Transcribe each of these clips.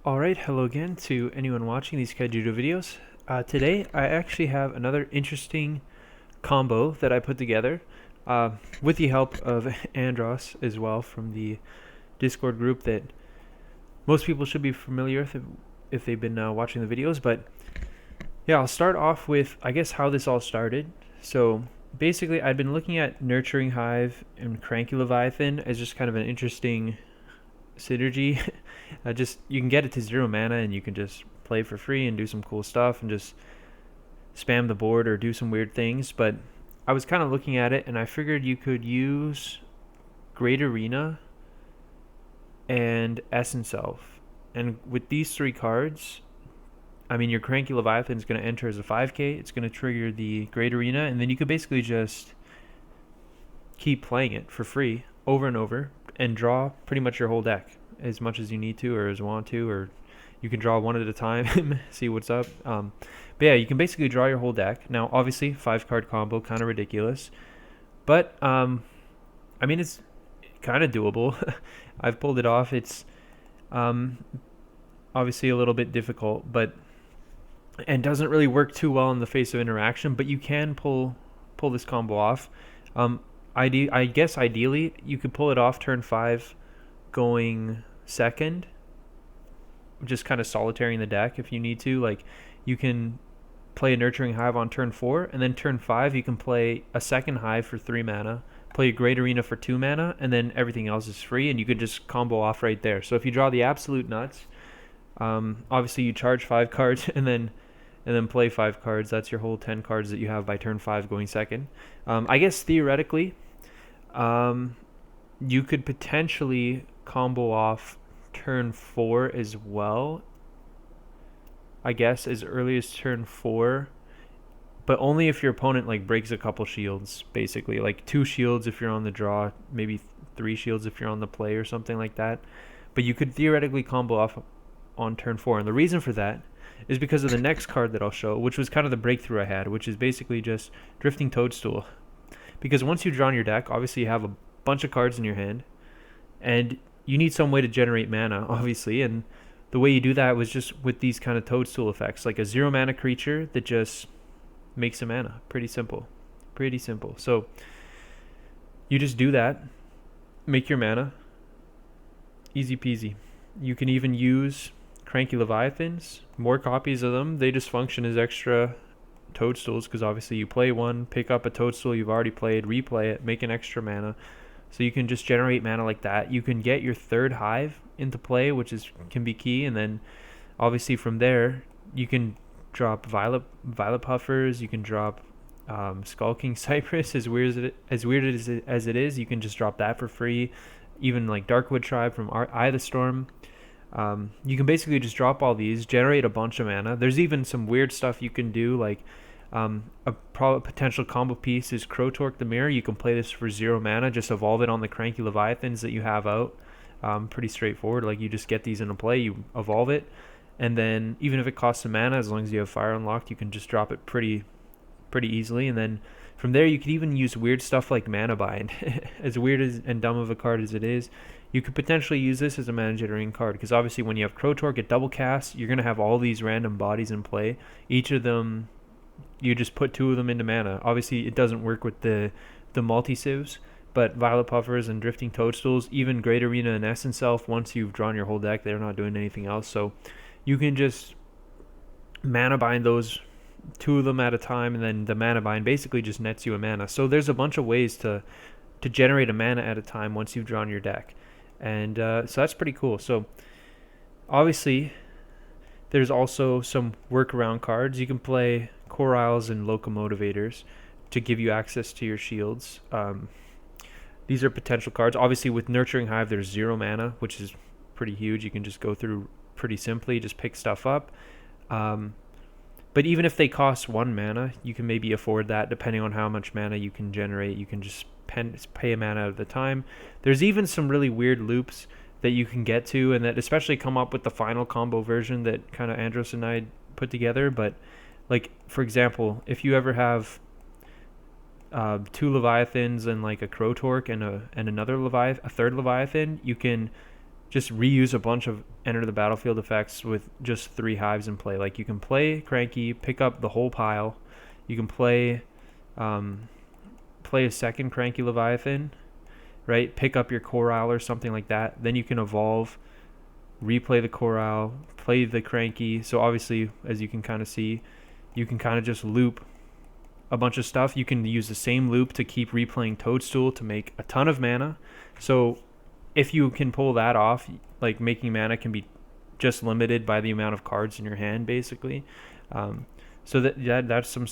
Alright, hello again to anyone watching these Kaijudo videos. Today I actually have another interesting combo that I put together with the help of Andros as well from the Discord group that most people should be familiar with if they've been watching the videos. But yeah, I'll start off with I guess how this all started. So basically I'd been looking at Nurturing Hive and Cranky Leviathan as just kind of an interesting synergy. Just you can get it to 0 mana and you can just play for free and do some cool stuff and just spam the board or do some weird things. But I was kind of looking at it and I figured you could use Great Arena and Essence Elf, and with these three cards, I mean, your Cranky Leviathan is going to enter as a 5k. It's going to trigger the Great Arena, and then you could basically just keep playing it for free over and over and draw pretty much your whole deck as much as you need to or as want to, or you can draw one at a time, see what's up. But yeah, you can basically draw your whole deck. Now, obviously, 5-card combo, kind of ridiculous, but I mean, it's kind of doable. I've pulled it off. It's obviously a little bit difficult, but and doesn't really work too well in the face of interaction, but you can pull this combo off. I guess ideally you could pull it off turn 5 going second, just kind of solitarying the deck if you need to. Like, you can play a Nurturing Hive on turn 4, and then turn 5 you can play a second Hive for 3 mana, play a Great Arena for 2 mana, and then everything else is free, and you could just combo off right there. So if you draw the absolute nuts, obviously you charge 5 cards and then play 5 cards. That's your whole 10 cards that you have by turn 5 going second. I guess theoretically, you could potentially combo off turn 4 as well. I guess as early as turn 4, but only if your opponent like breaks a couple shields, basically like 2 shields if you're on the draw, maybe 3 shields if you're on the play or something like that. But you could theoretically combo off on turn 4, and the reason for that is because of the next card that I'll show, which was kind of the breakthrough I had, which is basically just Drifting Toadstool. Because once you've drawn your deck, obviously you have a bunch of cards in your hand, and you need some way to generate mana, obviously, and the way you do that was just with these kind of Toadstool effects, like a 0 mana creature that just makes a mana. Pretty simple. Pretty simple. So you just do that, make your mana, easy peasy. You can even use Cranky Leviathans, more copies of them. They just function as extra Toadstools because obviously you play one, pick up a Toadstool you've already played, replay it, make an extra mana. So you can just generate mana like that. You can get your third Hive into play, which can be key, and then obviously from there you can drop Violet Puffers. You can drop Skulking Cypress. As weird as it is, you can just drop that for free. Even like Darkwood Tribe from Eye of the Storm. You can basically just drop all these, generate a bunch of mana. There's even some weird stuff you can do, like a potential combo piece is Crotork the Mirror. You can play this for 0 mana, just evolve it on the Cranky Leviathans that you have out. Pretty straightforward. Like, you just get these into play, you evolve it, and then even if it costs some mana, as long as you have Fire unlocked, you can just drop it pretty easily. And then from there you could even use weird stuff like Mana Bind. As weird and dumb of a card as it is, you could potentially use this as a mana generating card, because obviously when you have Crotork at double cast, you're going to have all these random bodies in play. Each of them, you just put 2 of them into mana. Obviously it doesn't work with the multi-civs, but Violet Puffers and Drifting Toadstools, even Great Arena and Essence Elf, once you've drawn your whole deck, they're not doing anything else. So you can just mana bind those 2 of them at a time, and then the mana bind basically just nets you a mana. So there's a bunch of ways to generate a mana at a time once you've drawn your deck. And so that's pretty cool. So obviously there's also some workaround cards. You can play Core Isles and Locomotivators to give you access to your shields. These are potential cards. Obviously with Nurturing Hive there's 0 mana, which is pretty huge. You can just go through pretty simply, just pick stuff up. But even if they cost 1 mana, you can maybe afford that depending on how much mana you can generate. You can just pay a mana at a time. There's even some really weird loops that you can get to, and that especially come up with the final combo version that kind of Andros and I put together. But like, for example, if you ever have 2 Leviathans and like a Crotork and another a third Leviathan, you can just reuse a bunch of enter the battlefield effects with just 3 hives in play. Like you can play Cranky, pick up the whole pile. You can play play a second Cranky Leviathan, right? Pick up your Coral or something like that. Then you can evolve, replay the Coral, play the Cranky. So obviously, as you can kind of see, you can kind of just loop a bunch of stuff. You can use the same loop to keep replaying Toadstool to make a ton of mana. So if you can pull that off, like making mana can be just limited by the amount of cards in your hand, basically. So that's some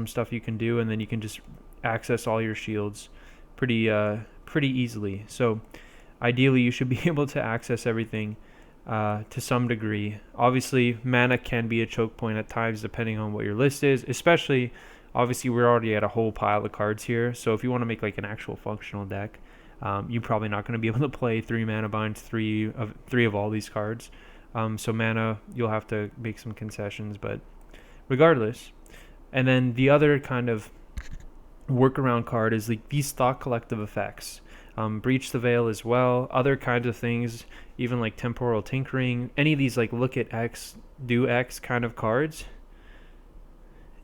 stuff you can do, and then you can just access all your shields pretty easily. So ideally, you should be able to access everything to some degree. Obviously, mana can be a choke point at times, depending on what your list is. Especially, obviously, we're already at a whole pile of cards here. So if you want to make like an actual functional deck, you're probably not going to be able to play 3 mana binds, three of all these cards. So mana, you'll have to make some concessions, but regardless. And then the other kind of workaround card is like these Thought Collective effects. Breach the Veil as well, other kinds of things, even like Temporal Tinkering, any of these like look at X, do X kind of cards,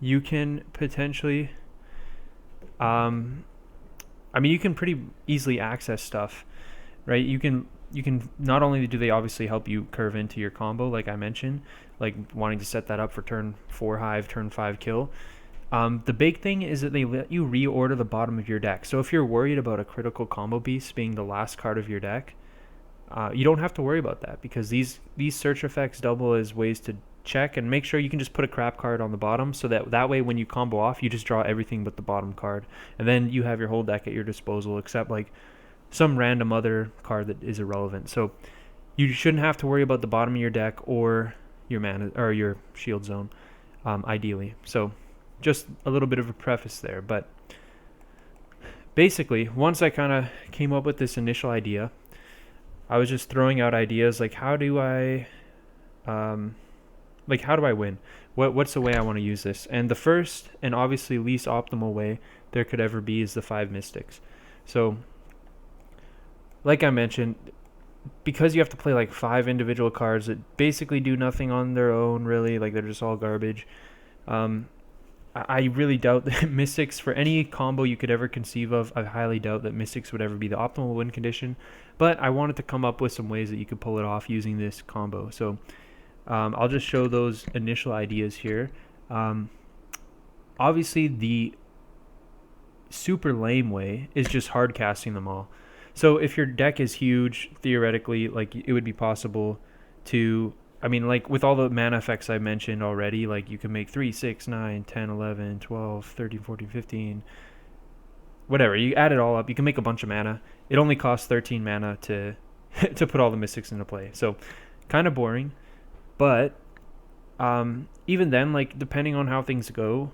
you can potentially you can pretty easily access stuff, right? You can not only do they obviously help you curve into your combo, like I mentioned, like wanting to set that up for turn 4 Hive, turn 5 kill. The big thing is that they let you reorder the bottom of your deck. So if you're worried about a critical combo beast being the last card of your deck, you don't have to worry about that, because these search effects double as ways to check and make sure you can just put a crap card on the bottom, so that way when you combo off, you just draw everything but the bottom card, and then you have your whole deck at your disposal except like some random other card that is irrelevant. So you shouldn't have to worry about the bottom of your deck or your mana or your shield zone, ideally. So just a little bit of a preface there, but basically once I kind of came up with this initial idea, I was just throwing out ideas like how do I win? What's the way I want to use this? And the first and obviously least optimal way there could ever be is the 5 Mystics. So like I mentioned, because you have to play like 5 individual cards that basically do nothing on their own, really, like they're just all garbage. I really doubt that Mystics, for any combo you could ever conceive of, I highly doubt that Mystics would ever be the optimal win condition. But I wanted to come up with some ways that you could pull it off using this combo. So I'll just show those initial ideas here. Obviously, the super lame way is just hard casting them all. So if your deck is huge, theoretically, like it would be possible to, like with all the mana effects I mentioned already, like you can make 3, 6, 9, 10, 11, 12, 13, 14, 15, whatever. You add it all up, you can make a bunch of mana. It only costs 13 mana to to put all the Mystics into play. So kind of boring, but even then, like depending on how things go,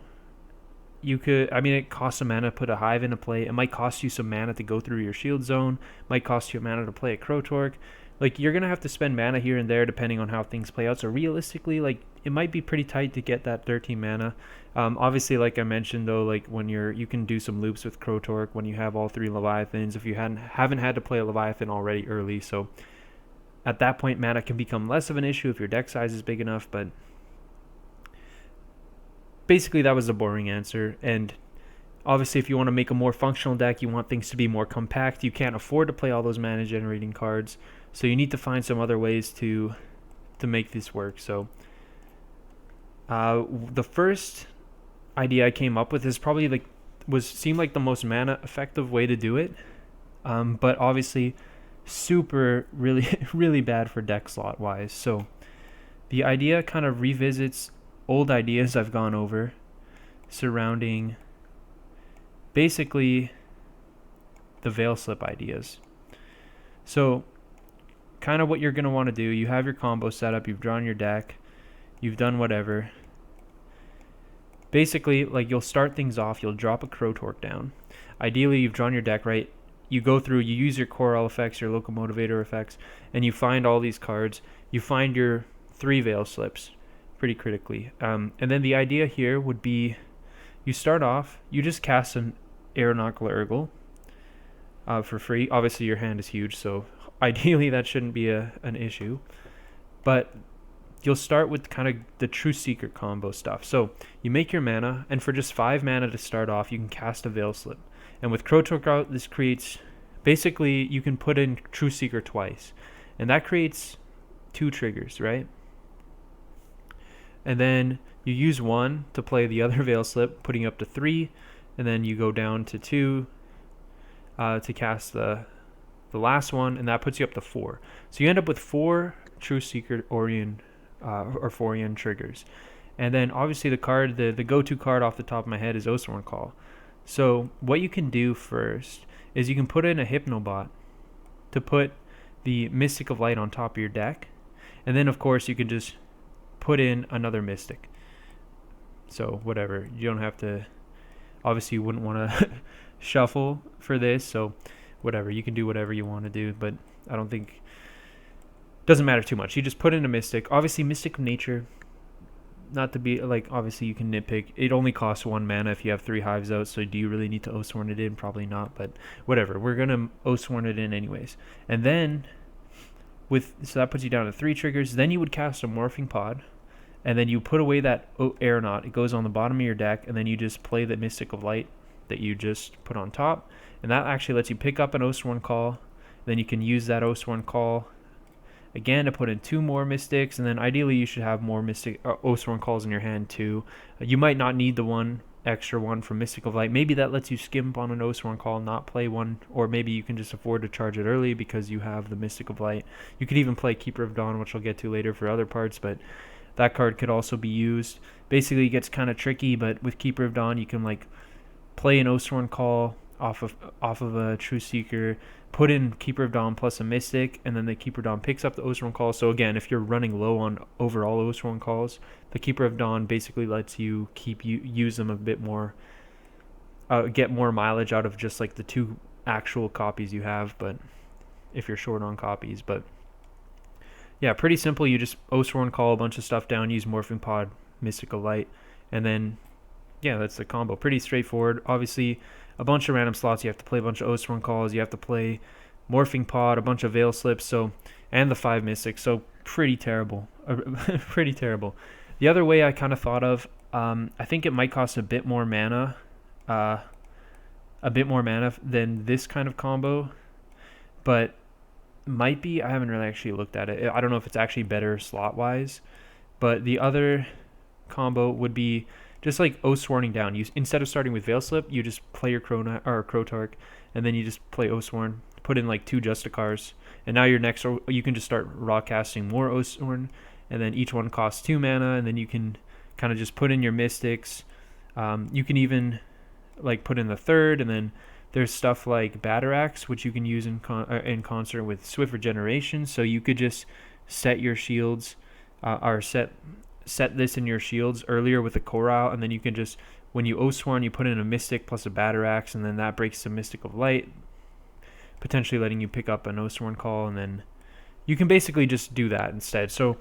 you could, it costs some mana to put a Hive into play. It might cost you some mana to go through your shield zone. Might cost you a mana to play a Crotork. Like, you're going to have to spend mana here and there depending on how things play out. So realistically, like, it might be pretty tight to get that 13 mana. Obviously, like I mentioned, though, like when you can do some loops with Crotork when you have all 3 Leviathans, if you haven't had to play a Leviathan already early. So at that point, mana can become less of an issue if your deck size is big enough, but basically that was a boring answer. And obviously if you want to make a more functional deck, you want things to be more compact, you can't afford to play all those mana generating cards, so you need to find some other ways to make this work. So the first idea I came up with is probably seemed like the most mana effective way to do it, but obviously super really bad for deck slot wise. So the idea kind of revisits old ideas I've gone over surrounding basically the Veil Slip ideas. So kind of what you're going to want to do, you have your combo set up, you've drawn your deck, you've done whatever. Basically, like, you'll start things off, you'll drop a Crotork down. Ideally, you've drawn your deck, right? You go through, you use your Coral effects, your Locomotivator effects, and you find all these cards. You find your 3 Veil Slips pretty critically. And then the idea here would be, you start off, you just cast an Aeronautical Urgle for free. Obviously, your hand is huge, so ideally that shouldn't be an issue. But you'll start with kind of the True Seeker combo stuff. So you make your mana, and for just 5 mana to start off, you can cast a Veil Slip. And with Crotork out, this creates, basically, you can put in True Seeker twice. And that creates 2 triggers, right? And then you use 1 to play the other Veil Slip, putting up to 3, and then you go down to 2 to cast the last one, and that puts you up to 4. So you end up with 4 True Seeker Orion or Forian triggers. And then obviously the card, the go-to card off the top of my head is Oathsworn Call. So what you can do first is you can put in a Hypnobot to put the Mystic of Light on top of your deck. And then of course you can just put in another Mystic. So whatever, you don't have to, obviously you wouldn't want to shuffle for this, so whatever, you can do whatever you want to do, but I don't think, doesn't matter too much. You just put in a Mystic. Obviously Mystic of Nature, not to be like, obviously you can nitpick, it only costs 1 mana if you have 3 Hives out, so do you really need to Oathsworn it in? Probably not, but whatever, we're gonna Oathsworn it in anyways. And then so that puts you down to 3 triggers. Then you would cast a Morphing Pod, and then you put away that Aeronaut. It goes on the bottom of your deck, and then you just play the Mystic of Light that you just put on top, and that actually lets you pick up an Oathsworn Call. Then you can use that Oathsworn Call again to put in 2 more Mystics, and then ideally you should have more Oathsworn Calls in your hand too. You might not need the extra one from Mystic of Light. Maybe that lets you skimp on an Oathsworn Call, not play one, or maybe you can just afford to charge it early because you have the Mystic of Light. You could even play Keeper of Dawn, which I'll get to later for other parts, but that card could also be used. Basically it gets kind of tricky, but with Keeper of Dawn you can like play an Oathsworn Call off of a True Seeker, put in Keeper of Dawn plus a Mystic, and then the Keeper of Dawn picks up the Oathsworn Call. So again, if you're running low on overall Oathsworn Calls, the Keeper of Dawn basically lets you use them a bit more, get more mileage out of just like the 2 actual copies you have, but if you're short on copies. But yeah, pretty simple. You just Oathsworn Call a bunch of stuff down, use Morphing Pod, Mystic of Light, and then yeah, that's the combo. Pretty straightforward. Obviously, a bunch of random slots. You have to play a bunch of Oathsworn Calls. You have to play Morphing Pod, a bunch of Veil Slips, and the 5 Mystics. So pretty terrible. Pretty terrible. The other way I kind of thought of, I think it might cost a bit more mana, than this kind of combo, but might be. I haven't really actually looked at it. I don't know if it's actually better slot-wise, but the other combo would be just like Oathsworning down. You, instead of starting with Veil Slip, you just play your Crotork, and then you just play Oathsworn, put in like 2 Justicars, and now your next, you can just start raw casting more Oathsworn, and then each one costs 2 mana, and then you can kind of just put in your Mystics. You can even like put in the 3rd, and then there's stuff like Batarax, which you can use in concert with Swift Regeneration, so you could just set your shields, or set this in your shields earlier with a Koral, and then you can just, when you Oathsworn, you put in a Mystic plus a Batarax, and then that breaks the Mystic of Light, potentially letting you pick up an Oathsworn Call, and then you can basically just do that instead. So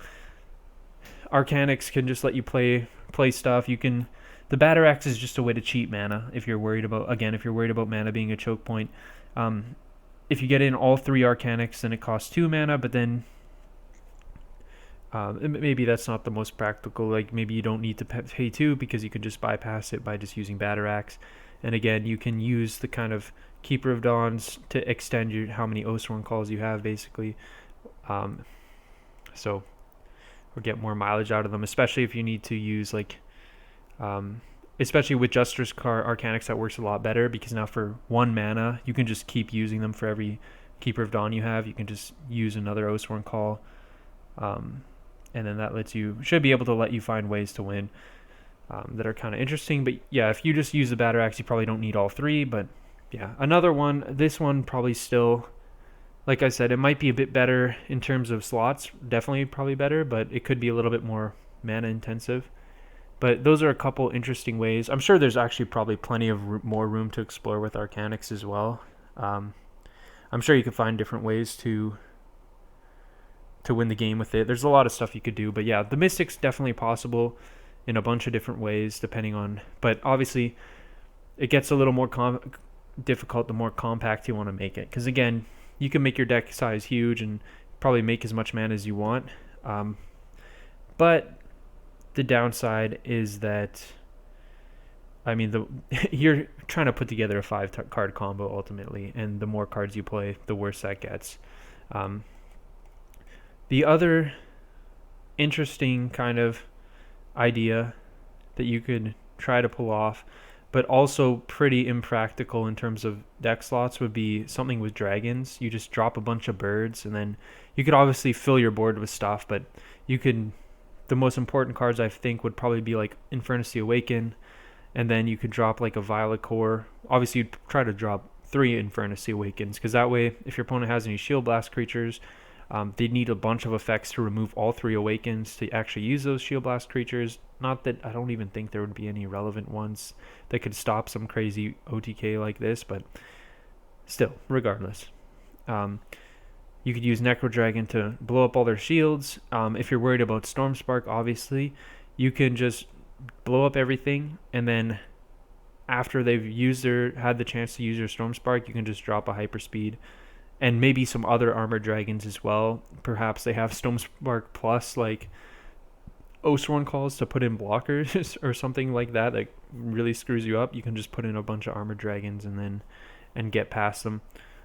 Arcanics can just let you play stuff. You can, the Batarax is just a way to cheat mana if you're worried about mana being a choke point. If you get in all 3 Arcanics, then it costs 2 mana, but then maybe that's not the most practical. Like maybe you don't need to pay 2 because you could just bypass it by just using Batarax. And again, you can use the kind of Keeper of Dawns to extend how many Oathsworn Calls you have, basically. So, or get more mileage out of them, especially if you need to use like, especially with Justice Arcanics, that works a lot better because now for 1 mana, you can just keep using them for every Keeper of Dawn you have. You can just use another Oathsworn Call. And then that should be able to let you find ways to win that are kind of interesting. But yeah, if you just use the Batarax, you probably don't need all 3. But yeah, another one, this one probably still, like I said, it might be a bit better in terms of slots, definitely probably better, but it could be a little bit more mana intensive. But those are a couple interesting ways. I'm sure there's actually probably plenty of more room to explore with Arcanics as well. I'm sure you could find different ways to win the game with it. There's a lot of stuff you could do, but yeah, the Mystic's definitely possible in a bunch of different ways depending on, but obviously it gets a little more difficult the more compact you want to make it, because again, you can make your deck size huge and probably make as much mana as you want. But the downside is that, I mean, you're trying to put together a 5-card combo ultimately, and the more cards you play, the worse that gets. The other interesting kind of idea that you could try to pull off, but also pretty impractical in terms of deck slots, would be something with dragons. You just drop a bunch of birds, and then you could obviously fill your board with stuff, but you could, the most important cards I think would probably be like Infernus the Awaken, and then you could drop like a Violet Core. Obviously you'd try to drop 3 Infernus the Awakens, because that way if your opponent has any Shield Blast creatures, they'd need a bunch of effects to remove all 3 Awakens to actually use those Shield Blast creatures. Not that I don't even think there would be any relevant ones that could stop some crazy OTK like this, but still, regardless. You could use Necro Dragon to blow up all their shields. If you're worried about Stormspark, obviously, you can just blow up everything, and then after they've had the chance to use their Stormspark, you can just drop a Hyperspeed. And maybe some other armored dragons as well. Perhaps they have Stormspark plus like Oathsworn Calls to put in blockers or something like that really screws you up. You can just put in a bunch of armored dragons and get past them.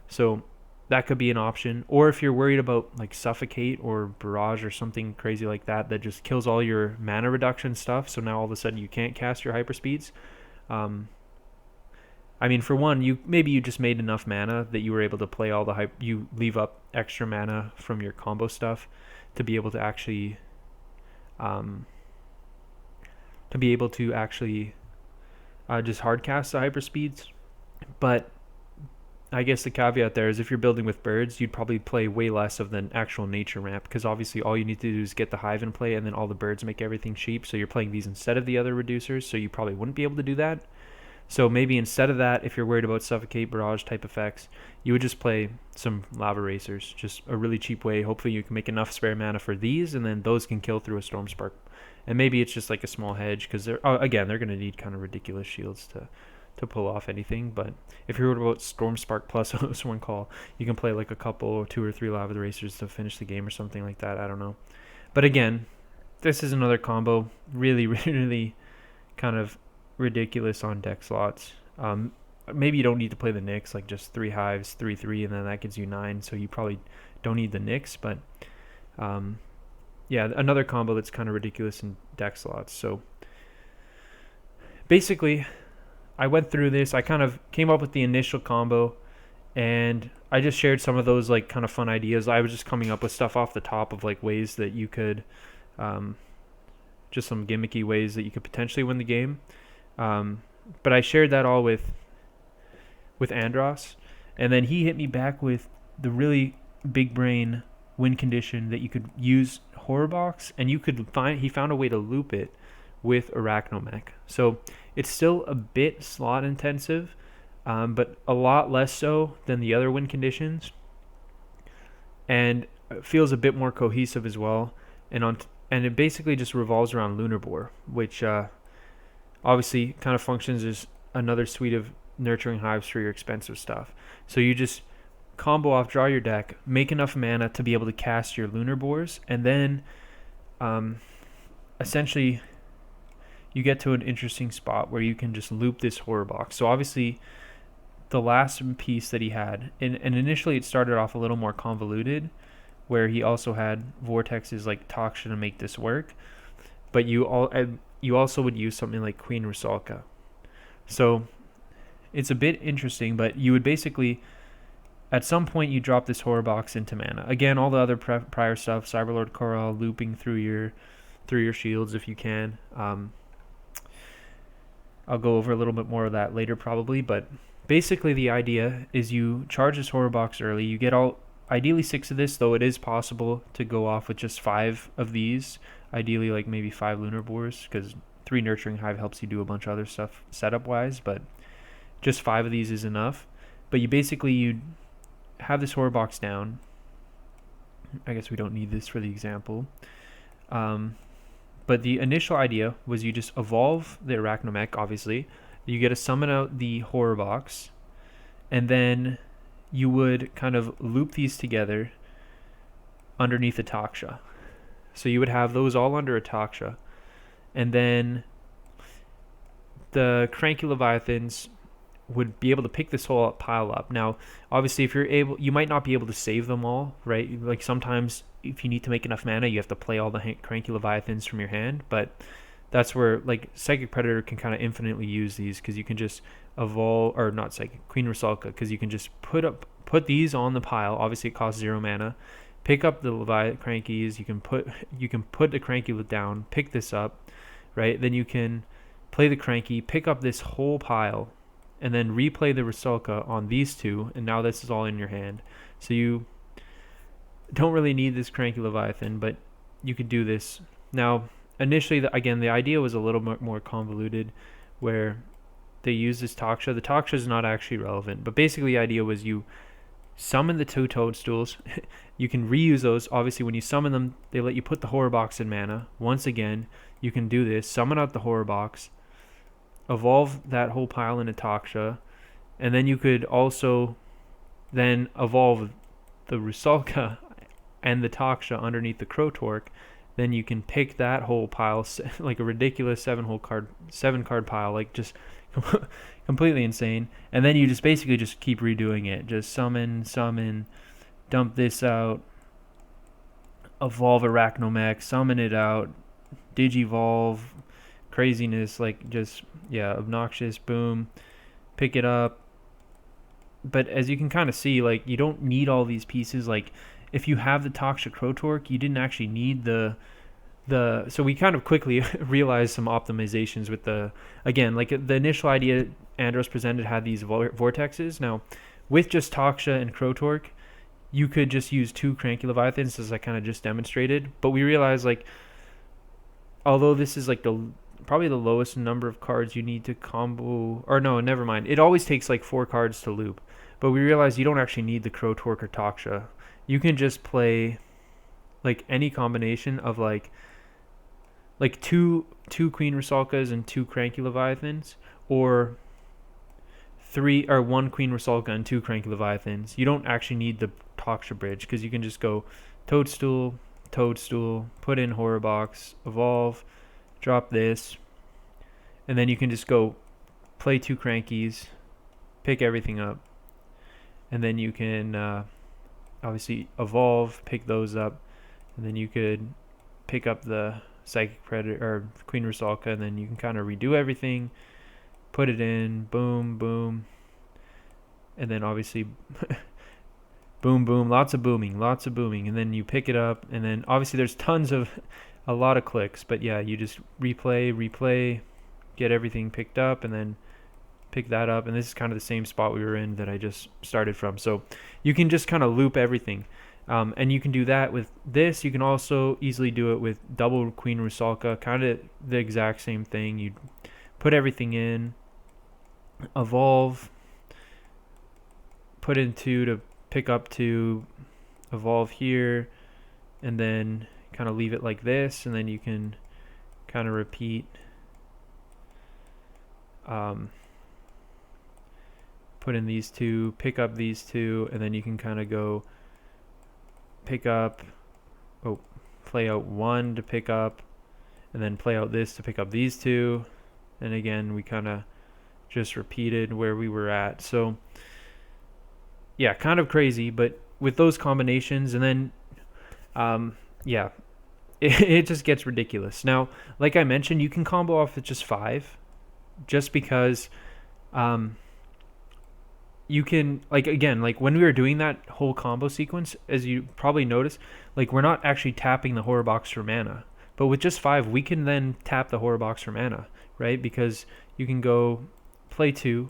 So that could be an option. Or if you're worried about like Suffocate or Barrage or something crazy like that just kills all your mana reduction stuff, so now all of a sudden you can't cast your Hyperspeeds. I mean, for one, you just made enough mana that you were able to play all the you leave up extra mana from your combo stuff to be able to actually just hardcast the Hyperspeeds. But I guess the caveat there is if you're building with birds, you'd probably play way less of the actual nature ramp, because obviously all you need to do is get the Hive in play, and then all the birds make everything cheap, so you're playing these instead of the other reducers, so you probably wouldn't be able to do that. So maybe instead of that, if you're worried about Suffocate, Barrage type effects, you would just play some Lava Racers. Just a really cheap way. Hopefully you can make enough spare mana for these, and then those can kill through a Stormspark. And maybe it's just like a small hedge, because they're going to need kind of ridiculous shields to pull off anything. But if you're worried about Stormspark plus Oathsworn Call, you can play like a couple or 2 or 3 Lava Racers to finish the game or something like that. I don't know. But again, this is another combo. Really, really kind of ridiculous on deck slots. Maybe you don't need to play the Nyx, like just 3 Hives, 3/3, and then that gives you 9, so you probably don't need the Nyx. But yeah, another combo that's kind of ridiculous in deck slots. So basically, I went through this. I kind of came up with the initial combo, and I just shared some of those like kind of fun ideas. I was just coming up with stuff off the top of like ways that you could, just some gimmicky ways that you could potentially win the game. But I shared that all with Andros, and then he hit me back with the really big brain win condition that you could use Horror Box, and he found a way to loop it with Arachnomech. So it's still a bit slot intensive, but a lot less so than the other win conditions, and it feels a bit more cohesive as well. And it basically just revolves around Lunar Boar, which obviously kind of functions as another suite of nurturing hives for your expensive stuff. So you just combo off, draw your deck, make enough mana to be able to cast your Lunar Boars, and then essentially you get to an interesting spot where you can just loop this Horror Box. So obviously the last piece that he had, and initially it started off a little more convoluted, where he also had Vortex's like Toxia to make this work, but you also would use something like Queen Rusalka. So it's a bit interesting, but you would basically, at some point, you drop this Horror Box into mana. Again, all the other prior stuff, Cyberlord Coral, looping through your shields if you can. I'll go over a little bit more of that later probably, but basically the idea is you charge this Horror Box early. You get ideally 6 of this, though it is possible to go off with just 5 of these. Ideally, like maybe 5 Lunar Boars, because 3 Nurturing Hive helps you do a bunch of other stuff setup-wise, but just 5 of these is enough. But you have this Horror Box down. I guess we don't need this for the example. But the initial idea was you just evolve the Arachnomech, obviously. You get to summon out the Horror Box, and then you would kind of loop these together underneath a Taksha. So you would have those all under a Taksha. And then the Cranky Leviathans would be able to pick this whole pile up. Now, obviously, if you're able, you might not be able to save them all, right? Like sometimes if you need to make enough mana, you have to play all the Cranky Leviathans from your hand, but that's where like Psychic Predator can kind of infinitely use these, because you can just evolve, or not Psychic, Queen Rusalka, because you can just put these on the pile. Obviously, it costs 0 mana. Pick up the Crankies. You can put the Cranky down. Pick this up, right? Then you can play the Cranky, pick up this whole pile, and then replay the Rusalka on these two, and now this is all in your hand. So you don't really need this Cranky Leviathan, but you could do this. Now, initially, again, the idea was a little bit more convoluted, where they use this Taksha. The Taksha is not actually relevant, but basically the idea was you summon the 2 toadstools. You can reuse those. Obviously, when you summon them, they let you put the horror box in mana. Once again, you can do this. Summon out the horror box, evolve that whole pile into Taksha, and then you could also then evolve the Rusalka and the Taksha underneath the Crotork. Then you can pick that whole pile, like a ridiculous 7 card pile, like just completely insane. And then you just basically just keep redoing it. Just summon, dump this out, evolve Arachnomech, summon it out, digivolve, craziness, like just, yeah, obnoxious, boom, pick it up. But as you can kind of see, like, you don't need all these pieces. Like, if you have the Taksha Crotork, you didn't actually need the so we kind of quickly realized some optimizations with again, like the initial idea Andros presented had these vortexes. Now, with just Taksha and Crotork, you could just use 2 Cranky Leviathans, as I kind of just demonstrated. But we realized, like, although this is like probably the lowest number of cards you need to combo, or no, never mind. It always takes like 4 cards to loop. But we realized you don't actually need the Crotork or Taksha. You can just play like any combination of like two Queen Rusalkas and 2 Cranky Leviathans, or 1 Queen Rusalka and 2 Cranky Leviathans. You don't actually need the Taksha bridge, because you can just go Toadstool, put in Horror Box, evolve, drop this, and then you can just go play 2 Crankies, pick everything up, and then you can obviously evolve, pick those up, and then you could pick up the Psychic Predator or Queen Rusalka, and then you can kind of redo everything, put it in, boom, boom, and then obviously boom, boom, lots of booming, and then you pick it up, and then obviously there's a lot of clicks, but yeah, you just replay, get everything picked up, and then pick that up, and this is kind of the same spot we were in that I just started from. So you can just kind of loop everything. And you can do that with this. You can also easily do it with double Queen Rusalka, kind of the exact same thing. You put everything in, evolve, put in 2 to pick up 2, evolve here, and then kind of leave it like this, and then you can kind of repeat. Put in these 2, pick up these 2, and then you can kind of go pick up, play out 1 to pick up, and then play out this to pick up these 2, and again we kind of just repeated where we were at. So yeah, kind of crazy, but with those combinations, and then yeah, it just gets ridiculous. Now, like I mentioned, you can combo off with just 5, just because you can, like, again, like when we were doing that whole combo sequence, as you probably noticed, like we're not actually tapping the horror box for mana, but with just 5 we can then tap the horror box for mana, right? Because you can go play 2,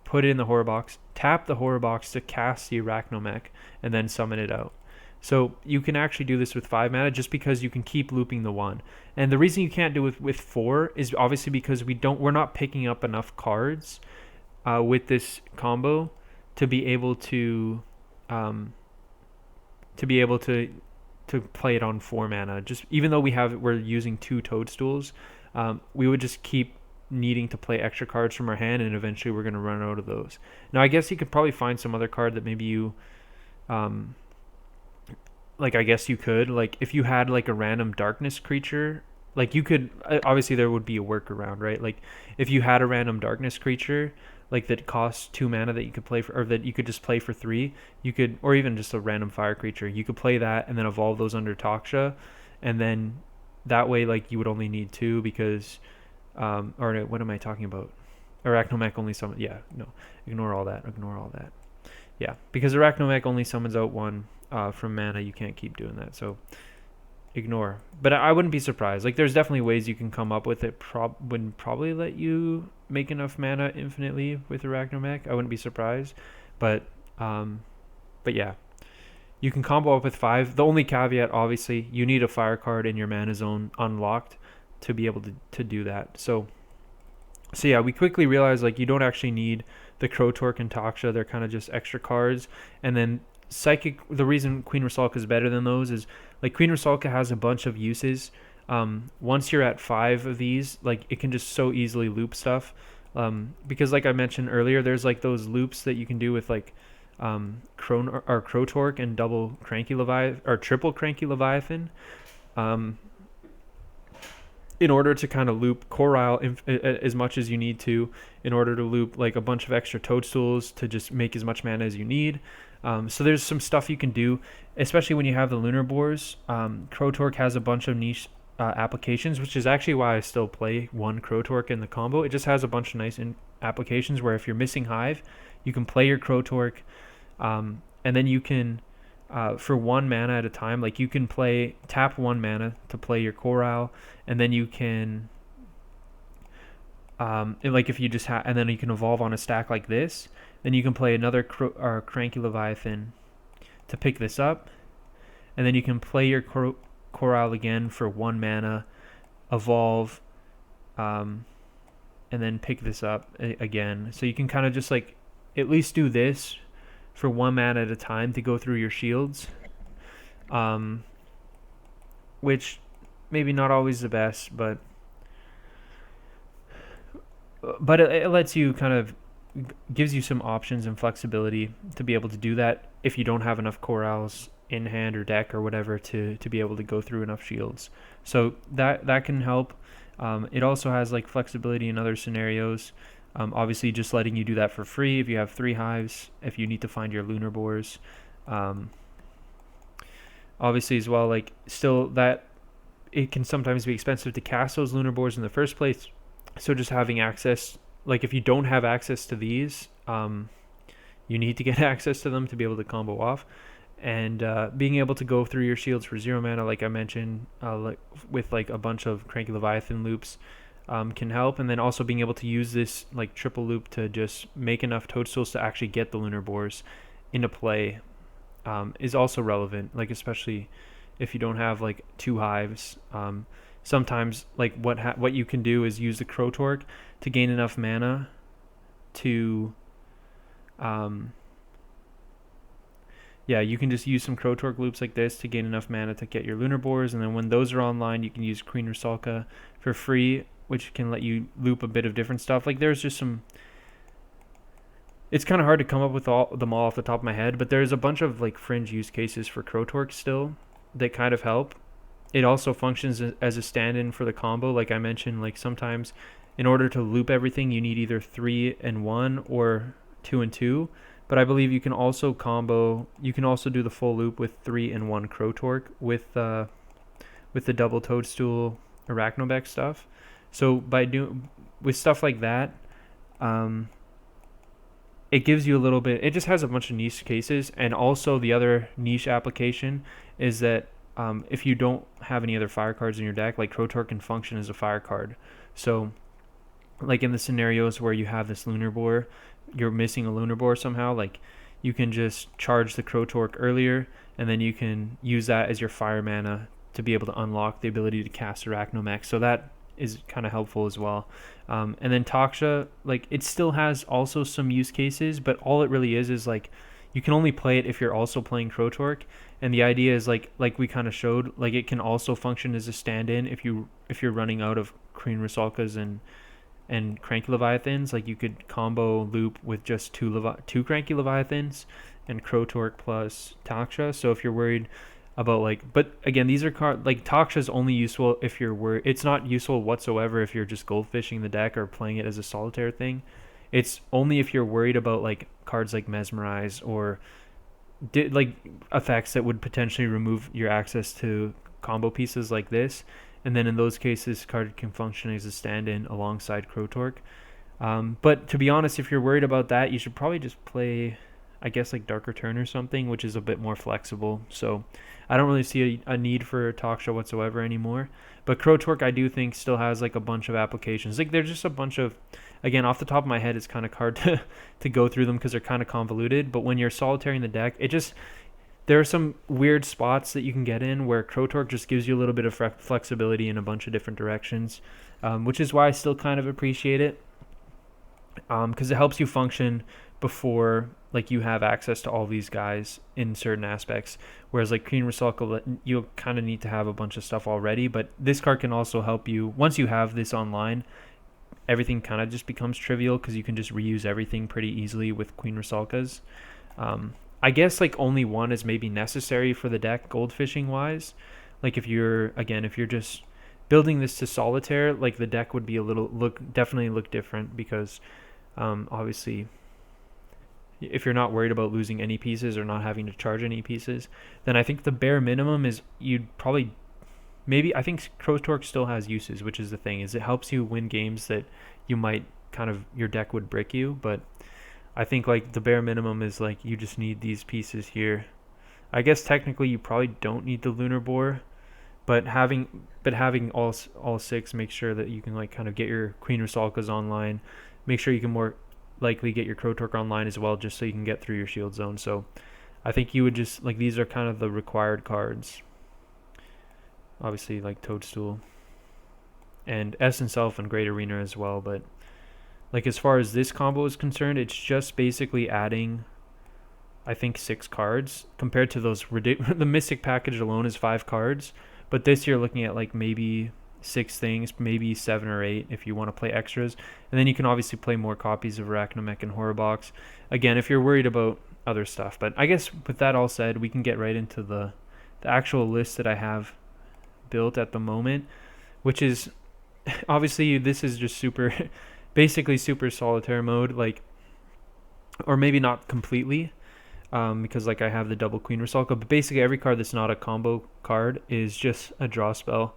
put it in the horror box, tap the horror box to cast the Arachnomech, and then summon it out. So you can actually do this with 5 mana, just because you can keep looping the 1. And the reason you can't do it with 4 is obviously because we're not picking up enough cards with this combo to be able to play it on 4 mana. Just even though we're using 2 toadstools, we would just keep needing to play extra cards from our hand, and eventually we're going to run out of those. Now, I guess you could probably find some other card that maybe you, like, I guess you could, like, if you had like a random darkness creature, like you could, obviously there would be a workaround, right? Like, if you had a random darkness creature, like that costs 2 mana that you could play for, or that you could just play for 3, you could, or even just a random fire creature, you could play that and then evolve those under Taksha, and then that way, like, you would only need 2 because, or what am I talking about? Arachnomech only summon. Yeah, no, ignore all that. Ignore all that. Yeah, because Arachnomech only summons out 1 from mana. You can't keep doing that, so ignore. But I wouldn't be surprised. Like, there's definitely ways you can come up with it. Wouldn't probably let you make enough mana infinitely with Arachnomech. I wouldn't be surprised, but yeah, you can combo up with 5. The only caveat, obviously, you need a fire card in your mana zone unlocked to be able to do that. So yeah, we quickly realized, like, you don't actually need the Crotork and Taksha. They're kind of just extra cards. And then Psychic, the reason Queen Rusalka is better than those is, like, Queen Rusalka has a bunch of uses. Once you're at 5 of these, like, it can just so easily loop stuff. Because, like I mentioned earlier, there's like those loops that you can do with, like, Crotork and double Cranky Leviathan, or triple Cranky Leviathan, in order to kind of loop Corile as much as you need to, in order to loop like a bunch of extra toadstools to just make as much mana as you need. So there's some stuff you can do, especially when you have the Lunar Boars. Crotork has a bunch of niche applications, which is actually why I still play one Crotork in the combo. It just has a bunch of nice applications where if you're missing Hive, you can play your Crotork, and then you can, for 1 mana at a time, like, you can tap 1 mana to play your Corile, and then you can, like, if you just and then you can evolve on a stack like this, then you can play another Cranky Leviathan to pick this up, and then you can play your Corile again for 1 mana, evolve, and then pick this up again. So you can kind of just, like, at least do this for 1 mana at a time to go through your shields, which maybe not always the best, but it lets you kind of, gives you some options and flexibility to be able to do that if you don't have enough Coriles in hand or deck or whatever to be able to go through enough shields. So that can help. It also has, like, flexibility in other scenarios. Obviously, just letting you do that for free if you have 3 hives, if you need to find your Lunar Boars. Obviously, as well, like, still that it can sometimes be expensive to cast those Lunar Boars in the first place. So just having access, like, if you don't have access to these, you need to get access to them to be able to combo off. And being able to go through your shields for 0 mana, like I mentioned, like with, like, a bunch of Cranky Leviathan loops, can help. And then also being able to use this, like, triple loop to just make enough toadstools to actually get the Lunar Boars into play, is also relevant, like, especially if you don't have, like, 2 hives. Sometimes, like, what you can do is use the Crotork to gain enough mana to, yeah, you can just use some Crotork loops like this to gain enough mana to get your Lunar Boars, and then when those are online, you can use Queen Rusalka for free, which can let you loop a bit of different stuff. Like, there's just some, it's kind of hard to come up with them all off the top of my head, but there's a bunch of, like, fringe use cases for Crotork still that kind of help. It also functions as a stand-in for the combo, like I mentioned. Like, sometimes in order to loop everything, you need either 3 and 1 or 2 and 2. But I believe you can also do the full loop with 3 and 1 Crotork with the double Toadstool Arachnobeck stuff. So with stuff like that, it gives you a little bit, it just has a bunch of niche cases. And also the other niche application is that if you don't have any other fire cards in your deck, like, Crotork can function as a fire card. So, like, in the scenarios where you have this Lunar Boar, you're missing a Lunar Boar somehow, like, you can just charge the Crotork earlier, and then you can use that as your fire mana to be able to unlock the ability to cast Arachnomech. So that is kind of helpful as well. And then Taksha, like, it still has also some use cases, but all it really is like, you can only play it if you're also playing Crotork. And the idea is, like we kind of showed, like, it can also function as a stand-in if you're running out of Queen Rusalkas and and Cranky Leviathans. Like you could combo loop with just two Cranky Leviathans and Crotork plus Taksha. So if you're worried about like, but again, these are like Taksha's only useful if you're worried. It's not useful whatsoever if you're just goldfishing the deck or playing it as a solitaire thing. It's only if you're worried about like cards like Mesmerize or like effects that would potentially remove your access to combo pieces like this. And then in those cases, card can function as a stand-in alongside Crotork. But to be honest, if you're worried about that, you should probably just play, I guess, like Dark Return or something, which is a bit more flexible. So I don't really see a need for Taksha whatsoever anymore. But Crotork, I do think, still has like a bunch of applications. Like there's just a bunch of, again, off the top of my head, it's kind of hard to go through them because they're kind of convoluted. But when you're solitairing the deck, there are some weird spots that you can get in where Crotork just gives you a little bit of flexibility in a bunch of different directions, which is why I still kind of appreciate it, because it helps you function before like you have access to all these guys in certain aspects. Whereas like Queen Rusalka, you kind of need to have a bunch of stuff already, but this card can also help you. Once you have this online, everything kind of just becomes trivial because you can just reuse everything pretty easily with Queen Rusalkas. I guess like only one is maybe necessary for the deck gold fishing wise. Like if you're just building this to solitaire, like the deck would be definitely look different because obviously if you're not worried about losing any pieces or not having to charge any pieces, then I think the bare minimum is you'd probably I think Crotork still has uses, which is the thing, is it helps you win games that you might your deck would brick you, but I think like the bare minimum is like you just need these pieces here. I guess technically you probably don't need the Lunar Boar, but having all six makes sure that you can like kind of get your Queen Rusalkas online. Make sure you can more likely get your Crotork online as well, just so you can get through your shield zone. So I think you would just like, these are kind of the required cards. Obviously like Toadstool and Essence Elf and Great Arena as well, but like as far as this combo is concerned, it's just basically adding, I think, 6 cards compared to those the Mystic package alone is 5 cards, but this you're looking at like maybe 6 things, maybe 7 or 8 if you want to play extras, and then you can obviously play more copies of Arachnomech and Horrorbox. Again, if you're worried about other stuff, but I guess with that all said, we can get right into the actual list that I have built at the moment, which is obviously this is just basically super solitaire mode, like, or maybe not completely, because like I have the double Queen Rusalka, but basically every card that's not a combo card is just a draw spell.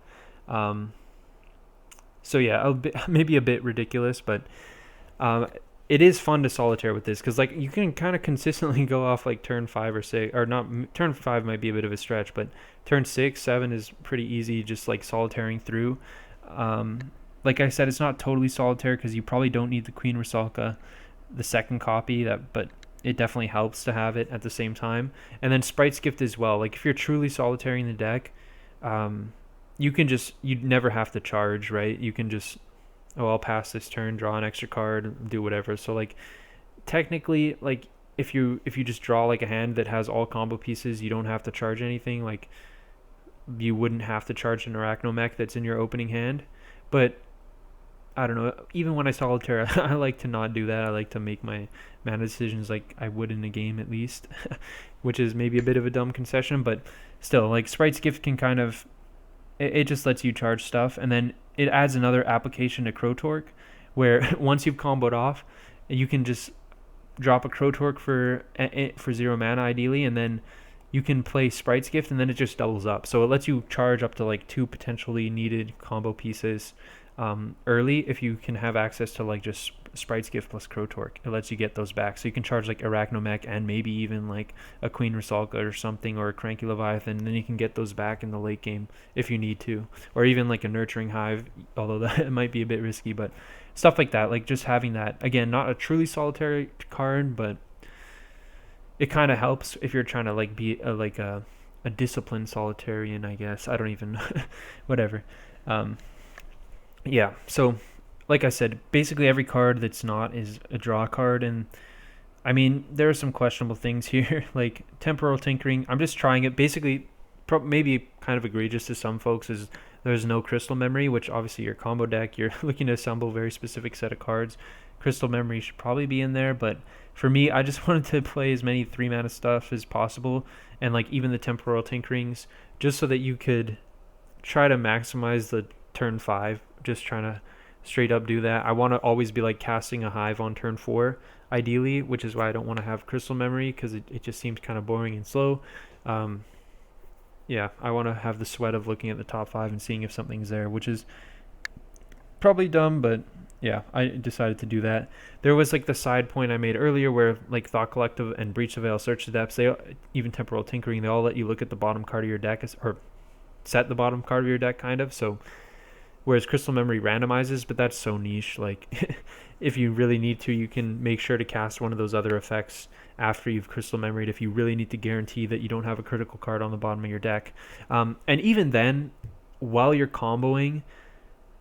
So yeah, maybe a bit ridiculous, but it is fun to solitaire with this because like you can kind of consistently go off like turn 5 or 6, or not, turn 5 might be a bit of a stretch, but turn 6, 7 is pretty easy, just like solitairing through. Like I said, it's not totally solitaire because you probably don't need the Queen Rusalka, the second copy, but it definitely helps to have it at the same time. And then Sprite's Gift as well. Like if you're truly solitairing the deck, you'd never have to charge, right? You can just, I'll pass this turn, draw an extra card, do whatever. So like technically, like if you just draw like a hand that has all combo pieces, you don't have to charge anything. Like you wouldn't have to charge an Arachnomech that's in your opening hand. But I don't know, even when I solitaire, I like to not do that. I like to make my mana decisions like I would in a game at least, which is maybe a bit of a dumb concession, but still, like Sprite's Gift can kind of, it just lets you charge stuff, and then it adds another application to Crotork, where once you've comboed off, you can just drop a Crotork for 0 mana ideally, and then you can play Sprite's Gift, and then it just doubles up. So it lets you charge up to like 2 potentially needed combo pieces early if you can have access to like just Sprite's Gift plus Crotork. It lets you get those back. So you can charge like Arachnomech and maybe even like a Queen Rusalka or something, or a Cranky Leviathan, and then you can get those back in the late game if you need to. Or even like a Nurturing Hive, although that might be a bit risky, but stuff like that. Like just having that, again, not a truly solitary card, but it kind of helps if you're trying to like be a disciplined solitarian, I guess. I don't even whatever. Yeah, so like I said, basically every card that's not is a draw card, and I mean there are some questionable things here like Temporal Tinkering. I'm just trying it. Basically maybe kind of egregious to some folks is There's no crystal memory, which obviously your combo deck, you're looking to assemble a very specific set of cards. Crystal memory should probably be in there, but for me, I just wanted to play as many 3 mana stuff as possible, and like even the temporal tinkerings, just so that you could try to maximize the turn 5, just trying to straight up do that. I want to always be like casting a Hive on turn 4 ideally, which is why I don't want to have crystal memory, because it just seems kind of boring and slow. Yeah, I want to have the sweat of looking at the top 5 and seeing if something's there, which is probably dumb, but yeah, I decided to do that. There was like the side point I made earlier where like Thought Collective and Breach the Veil, Search the Depths, they even Temporal Tinkering, they all let you look at the bottom card of your deck, or set the bottom card of your deck kind of. So whereas crystal memory randomizes, but that's so niche. Like if you really need to, you can make sure to cast one of those other effects after you've crystal memoried if you really need to guarantee that you don't have a critical card on the bottom of your deck. And even then, while you're comboing,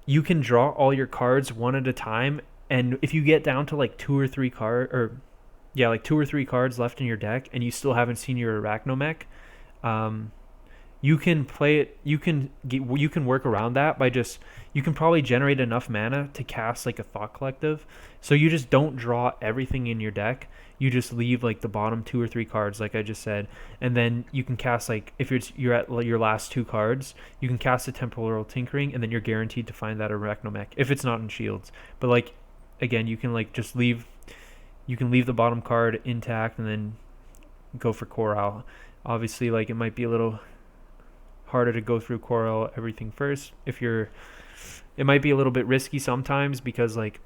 you can draw all your cards one at a time, and if you get down to like two or three cards left in your deck and you still haven't seen your Arachnomech, you can play it. You can work around that by you can probably generate enough mana to cast like a Thought Collective. So you just don't draw everything in your deck. You just leave like the bottom 2 or 3 cards, like I just said, and then you can cast like if you're at your last 2 cards, you can cast a Temporal Tinkering, and then you're guaranteed to find that Arachnomech if it's not in shields. But like again, you can like just leave. You can leave the bottom card intact and then go for Coral. Obviously, like it might be a little harder to go through Coral everything first. It might be a little bit risky sometimes because like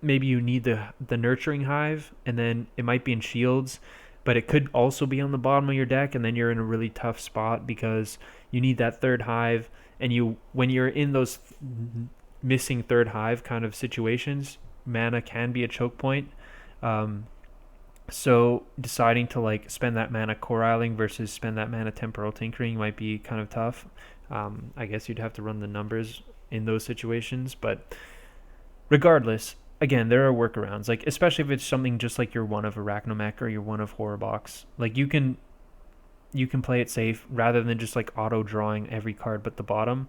maybe you need the Nurturing Hive, and then it might be in shields, but it could also be on the bottom of your deck, and then you're in a really tough spot because you need that third Hive, and when you're in those missing third Hive kind of situations, mana can be a choke point. So deciding to like spend that mana Coralling versus spend that mana Temporal Tinkering might be kind of tough. I guess you'd have to run the numbers in those situations, but regardless, again, there are workarounds. Like especially if it's something just like your one of Arachnomech or your one of Horrorbox, like you can play it safe rather than just like auto drawing every card but the bottom.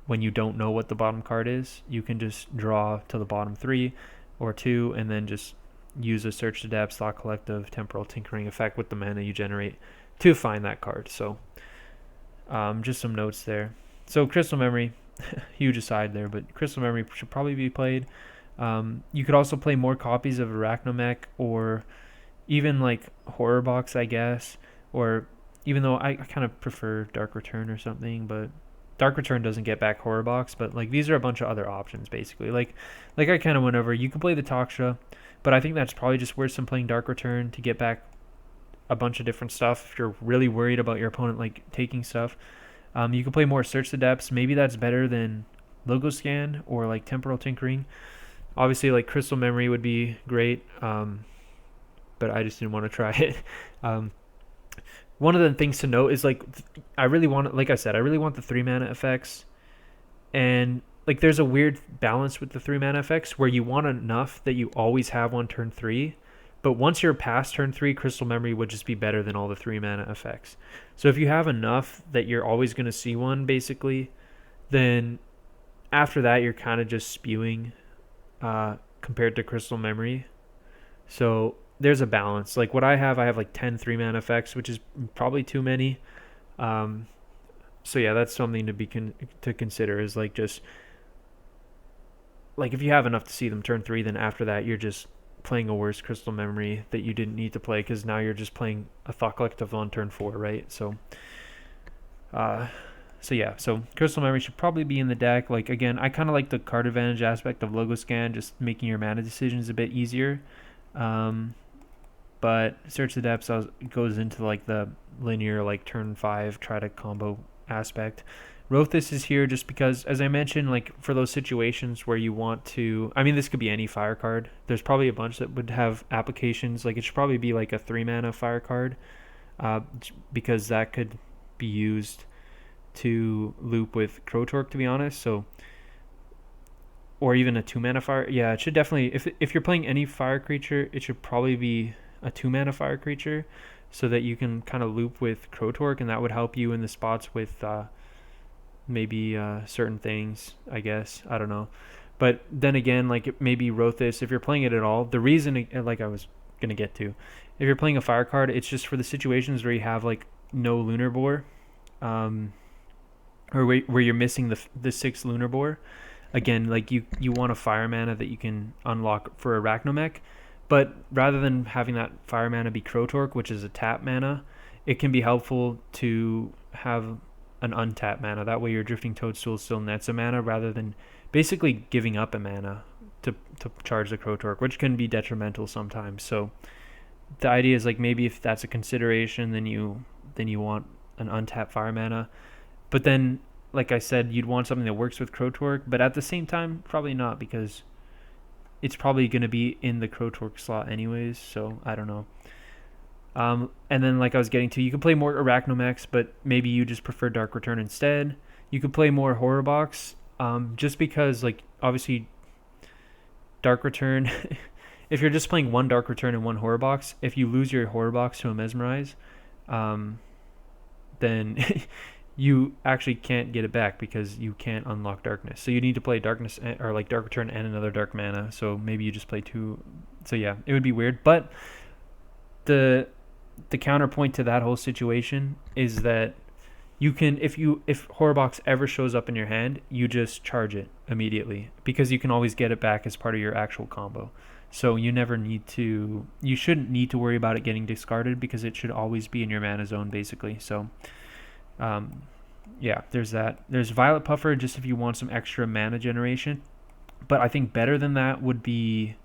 When you don't know what the bottom card is, you can just draw to the bottom 3 or 2 and then just use a Search the Depths, Thought Collective, Temporal Tinkering effect with the mana you generate to find that card. So just some notes there. So Crystal Memory, huge aside there, but Crystal Memory should probably be played. You could also play more copies of Arachnomech, or even like Horrorbox, I guess, or even though I kind of prefer Dark Return or something, but Dark Return doesn't get back Horrorbox, but like these are a bunch of other options basically. Like I kind of went over, you can play the Toxtra, but I think that's probably just worse than playing Dark Return to get back a bunch of different stuff if you're really worried about your opponent like taking stuff. You can play more Search the Depths. Maybe that's better than Logo Scan or like Temporal Tinkering. Obviously, like Crystal Memory would be great, but I just didn't want to try it. One of the things to note is like I really want the 3 mana effects, and like there's a weird balance with the 3 mana effects where you want enough that you always have on turn 3, but once you're past turn 3, Crystal Memory would just be better than all the 3 mana effects. So if you have enough that you're always going to see one basically, then after that you're kind of just spewing compared to Crystal Memory. So there's a balance. Like what I have like 10 3 mana effects, which is probably too many. So yeah, that's something to consider, is like just like if you have enough to see them turn 3, then after that you're just playing a worse Crystal Memory that you didn't need to play, because now you're just playing a Thought Collective on turn 4, right? So so Crystal Memory should probably be in the deck. Like again, I kind of like the card advantage aspect of Logo Scan, just making your mana decisions a bit easier. But Search the Depths goes into like the linear like turn 5 try to combo aspect. Rothis is here just because, as I mentioned, like for those situations where you want to, I mean, this could be any fire card. There's probably a bunch that would have applications. Like it should probably be like a 3 mana fire card, because that could be used to loop with Crotork, to be honest. So, or even a 2 mana fire. Yeah, it should definitely, if you're playing any fire creature, it should probably be a 2 mana fire creature, so that you can kind of loop with Crotork, and that would help you in the spots with maybe certain things, I guess. I don't know. But then again, like maybe Rothis, if you're playing it at all, the reason, like I was going to get to, if you're playing a fire card, it's just for the situations where you have like no lunar bore, um, or where you're missing the 6 lunar bore. Again, like you want a fire mana that you can unlock for Arachnomech, but rather than having that fire mana be Crotork, which is a tap mana, it can be helpful to have an untapped mana. That way your Drifting Toadstool still nets a mana rather than basically giving up a mana to charge the Crotork, which can be detrimental sometimes. So the idea is like maybe if that's a consideration, then you want an untapped fire mana. But then, like I said, you'd want something that works with Crotork, but at the same time, probably not, because it's probably going to be in the Crotork slot anyways, so I don't know. And then, like I was getting to, you can play more Arachnomechs, but maybe you just prefer Dark Return instead. You could play more Horror Box, just because, like, obviously, Dark Return, if you're just playing one Dark Return and one Horror Box, if you lose your Horror Box to a Mesmerize, then you actually can't get it back because you can't unlock Darkness. So you need to play Darkness or like Dark Return and another Dark Mana. So maybe you just play 2. So yeah, it would be weird. But the counterpoint to that whole situation is that you can, if Horror Box ever shows up in your hand, you just charge it immediately because you can always get it back as part of your actual combo. So you shouldn't need to worry about it getting discarded because it should always be in your mana zone basically. So yeah, there's that. There's Violet Puffer just if you want some extra mana generation. But I think better than that would be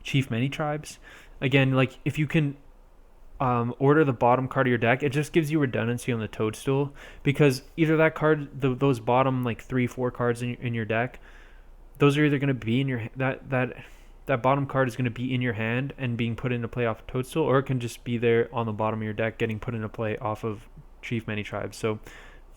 Chief Many Tribes. Again, like if you can order the bottom card of your deck, it just gives you redundancy on the Toadstool because either that card, those bottom like 3-4 cards in your deck, those are either going to be in your that bottom card is going to be in your hand and being put into play off of Toadstool, or it can just be there on the bottom of your deck getting put into play off of Chief Many Tribes. So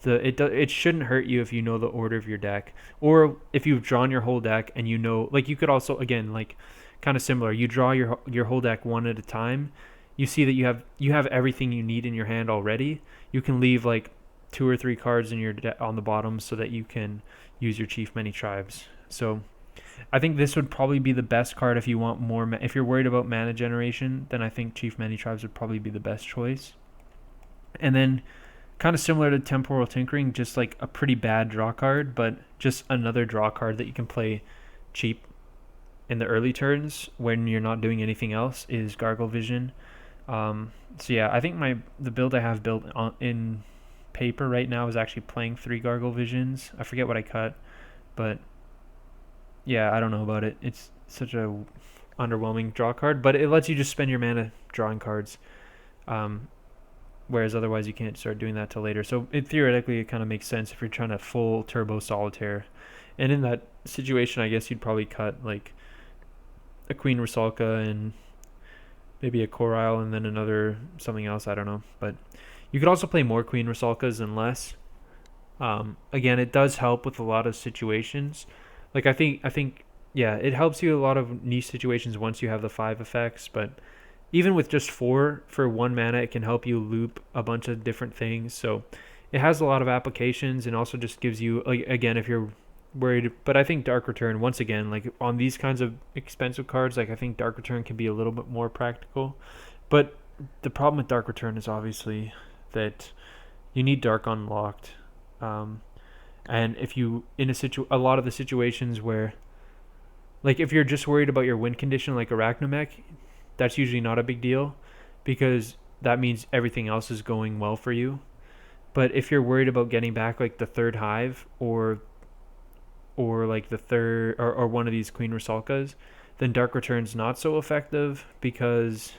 it shouldn't hurt you if you know the order of your deck, or if you've drawn your whole deck and you know, like you could also, again, like kind of similar, you draw your whole deck one at a time. You see that you have everything you need in your hand already. You can leave like 2 or 3 cards in your deck on the bottom so that you can use your Chief Many Tribes. So I think this would probably be the best card if you want more. If you're worried about mana generation, then I think Chief Many Tribes would probably be the best choice. And then, kind of similar to Temporal Tinkering, just like a pretty bad draw card, but just another draw card that you can play cheap in the early turns when you're not doing anything else, is Gargle Vision. So yeah, I think the build I have built in paper right now is actually playing 3 Gargle Visions. I forget what I cut, but yeah, I don't know about it. It's such a underwhelming draw card, but it lets you just spend your mana drawing cards. Whereas otherwise you can't start doing that till later. So theoretically it kind of makes sense if you're trying to full turbo solitaire. And in that situation, I guess you'd probably cut like a Queen Rusalka and maybe a Corile and then another something else, I don't know. But you could also play more Queen Rusalkas and less. Again, it does help with a lot of situations. Like I think yeah, it helps you a lot of niche situations once you have the 5 effects, but even with just 4 for 1 mana, it can help you loop a bunch of different things. So it has a lot of applications and also just gives you, like, again, if you're worried. But I think Dark Return, once again, like on these kinds of expensive cards, like I think Dark Return can be a little bit more practical. But the problem with Dark Return is obviously that you need Dark unlocked. And if you, a lot of the situations where, like if you're just worried about your win condition like Arachnomech, that's usually not a big deal because that means everything else is going well for you. But if you're worried about getting back like the 3rd Hive or like the 3rd or one of these Queen Rusalkas, then Dark Return's not so effective because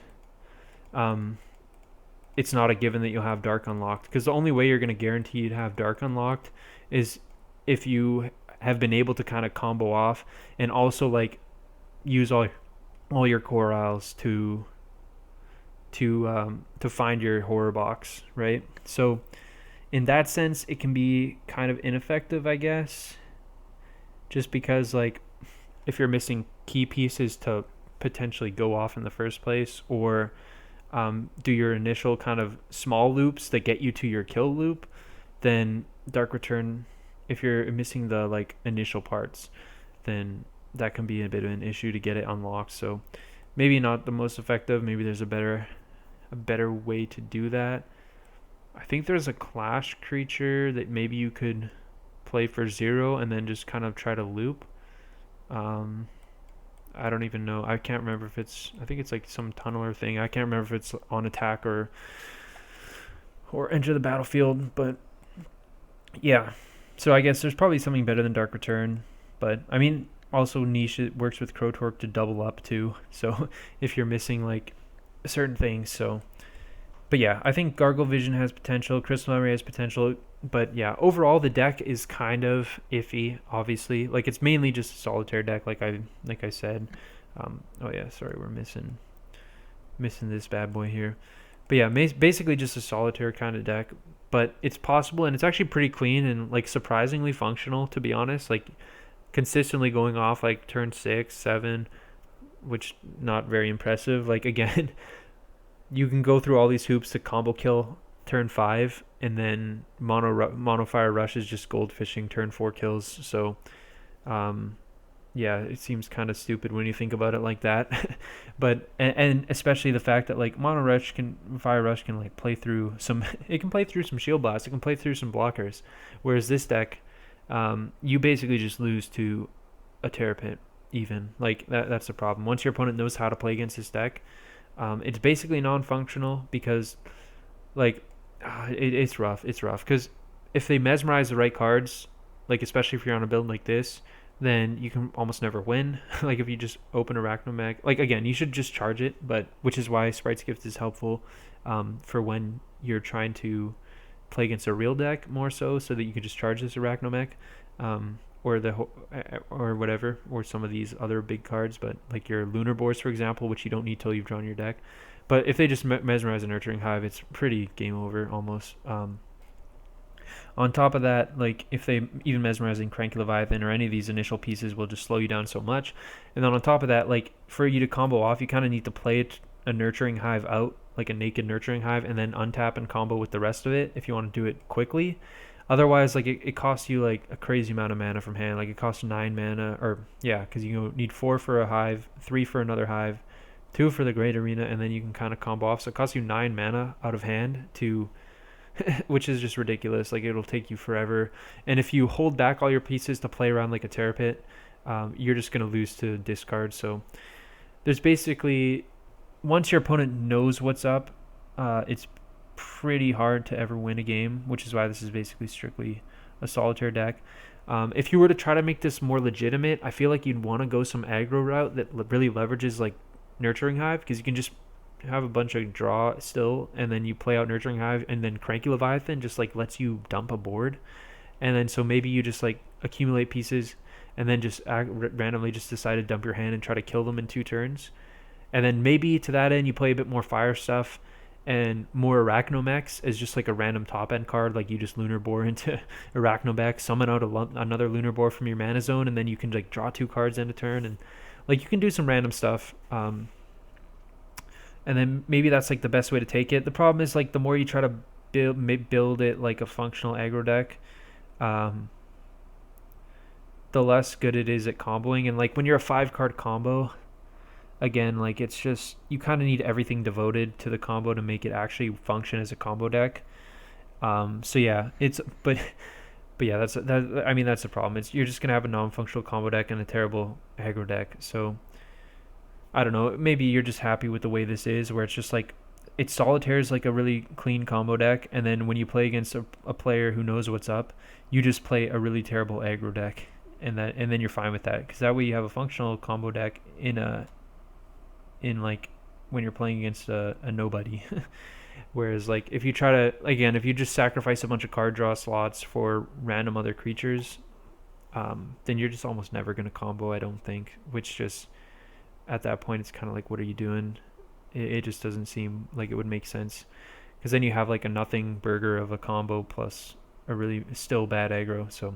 it's not a given that you'll have Dark unlocked, because the only way you're going to guarantee to have Dark unlocked is if you have been able to kind of combo off and also like use all your Coriles to find your Horror Box, right? So in that sense, it can be kind of ineffective, I guess, just because like if you're missing key pieces to potentially go off in the first place, or do your initial kind of small loops that get you to your kill loop, then Dark Return if you're missing the like initial parts, then that can be a bit of an issue to get it unlocked. So maybe not the most effective. Maybe there's a better way to do that. I think there's a clash creature that maybe you could play for 0 and then just kind of try to loop. Um, I don't even know. I can't remember if it's. I think it's like some tunneler thing. I can't remember if it's on attack or enter the battlefield. But yeah, so I guess there's probably something better than Dark Return. But I mean, also niche, it works with Crow Torque to double up too. So if you're missing like certain things, so. But yeah, I think Gargle Vision has potential. Crystal Memory has potential. But yeah, overall the deck is kind of iffy. Obviously, like it's mainly just a solitaire deck, like I said. Oh yeah, sorry, we're missing this bad boy here. But yeah, basically just a solitaire kind of deck. But it's possible, and it's actually pretty clean and like surprisingly functional, to be honest. Like consistently going off like turn 6, 7, which not very impressive. Like again, you can go through all these hoops to combo kill turn 5, and then mono fire rush is just goldfishing turn 4 kills. So yeah, it seems kind of stupid when you think about it like that. But and especially the fact that like fire rush can like play through some it can play through some shield blasts, it can play through some blockers, whereas this deck you basically just lose to a Terror Pit. Even like that's the problem. Once your opponent knows how to play against this deck, it's basically non-functional because like it's rough because if they mesmerize the right cards, like especially if you're on a build like this, then you can almost never win. Like if you just open Arachnomech, like again, you should just charge it, but which is why Sprite's Gift is helpful for when you're trying to play against a real deck more so that you can just charge this Arachnomech, or whatever, or some of these other big cards, but like your Lunar Boars, for example, which you don't need till you've drawn your deck. But if they just mesmerize a Nurturing Hive, it's pretty game over almost. On top of that, like if they even mesmerizing Cranky Leviathan or any of these initial pieces will just slow you down so much. And then on top of that, like for you to combo off, you kind of need to play a Nurturing Hive out, like a naked Nurturing Hive, and then untap and combo with the rest of it if you want to do it quickly. Otherwise, like it costs you like a crazy amount of mana from hand. Like it costs 9 mana, or yeah, because you need 4 for a Hive, 3 for another Hive, 2 for the Great Arena, and then you can kind of combo off. So it costs you 9 mana out of hand to, which is just ridiculous. Like it'll take you forever. And if you hold back all your pieces to play around like a Terror Pit, you're just gonna lose to discard. So there's basically, once your opponent knows what's up, it's pretty hard to ever win a game, which is why this is basically strictly a solitaire deck. If you were to try to make this more legitimate, I feel like you'd want to go some aggro route that really leverages like Nurturing Hive, because you can just have a bunch of draw still, and then you play out Nurturing Hive, and then Cranky Leviathan just like lets you dump a board, and then so maybe you just like accumulate pieces, and then just randomly just decide to dump your hand and try to kill them in 2 turns, and then maybe to that end you play a bit more fire stuff and more Arachnomechs as just like a random top end card, like you just Lunar Bore into Arachnobek, summon out another Lunar Bore from your mana zone, and then you can like draw 2 cards in a turn, and like you can do some random stuff. And then maybe that's like the best way to take it. The problem is like the more you try to build it like a functional aggro deck, the less good it is at comboing. And like when you're a 5-card combo, again, like it's just, you kind of need everything devoted to the combo to make it actually function as a combo deck. So yeah, but yeah, that's the problem. You're just gonna have a non-functional combo deck and a terrible aggro deck. So I don't know, maybe you're just happy with the way this is, where it's just like it's solitaire is like a really clean combo deck, and then when you play against a player who knows what's up, you just play a really terrible aggro deck, and then you're fine with that, because that way you have a functional combo deck in like when you're playing against a nobody. Whereas like if you just sacrifice a bunch of card draw slots for random other creatures, then you're just almost never going to combo, I don't think, which just at that point it's kind of like, what are you doing? It just doesn't seem like it would make sense, because then you have like a nothing burger of a combo plus a really still bad aggro. So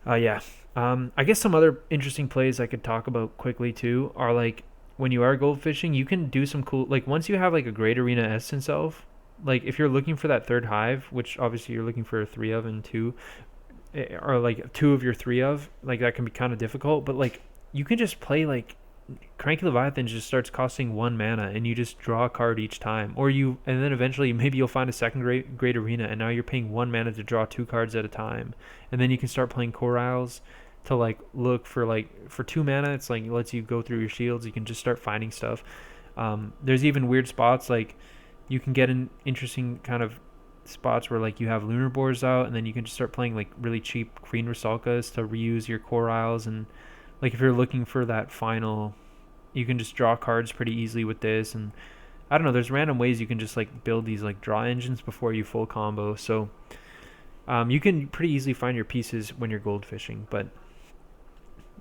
yeah, I guess some other interesting plays I could talk about quickly too are like, when you are gold fishing, you can do some cool, like once you have like a Great Arena Essence Elf, like if you're looking for that 3rd Hive, which obviously you're looking for 3 of and 2, or like two of your three of, like that can be kind of difficult. But like you can just play like Cranky Leviathan just starts costing one mana, and you just draw a card each time, and then eventually maybe you'll find a second great arena, and now you're paying one mana to draw two cards at a time, and then you can start playing Core Isles to like look for like for two mana. It's like it lets you go through your shields. You can just start finding stuff. There's even weird spots like you can get in interesting kind of spots where like you have lunar boars out, and then you can just start playing like really cheap green Rusalkas to reuse your Core Isles, and like if you're looking for that final, you can just draw cards pretty easily with this. And I don't know, there's random ways you can just like build these like draw engines before you full combo. So you can pretty easily find your pieces when you're gold fishing. But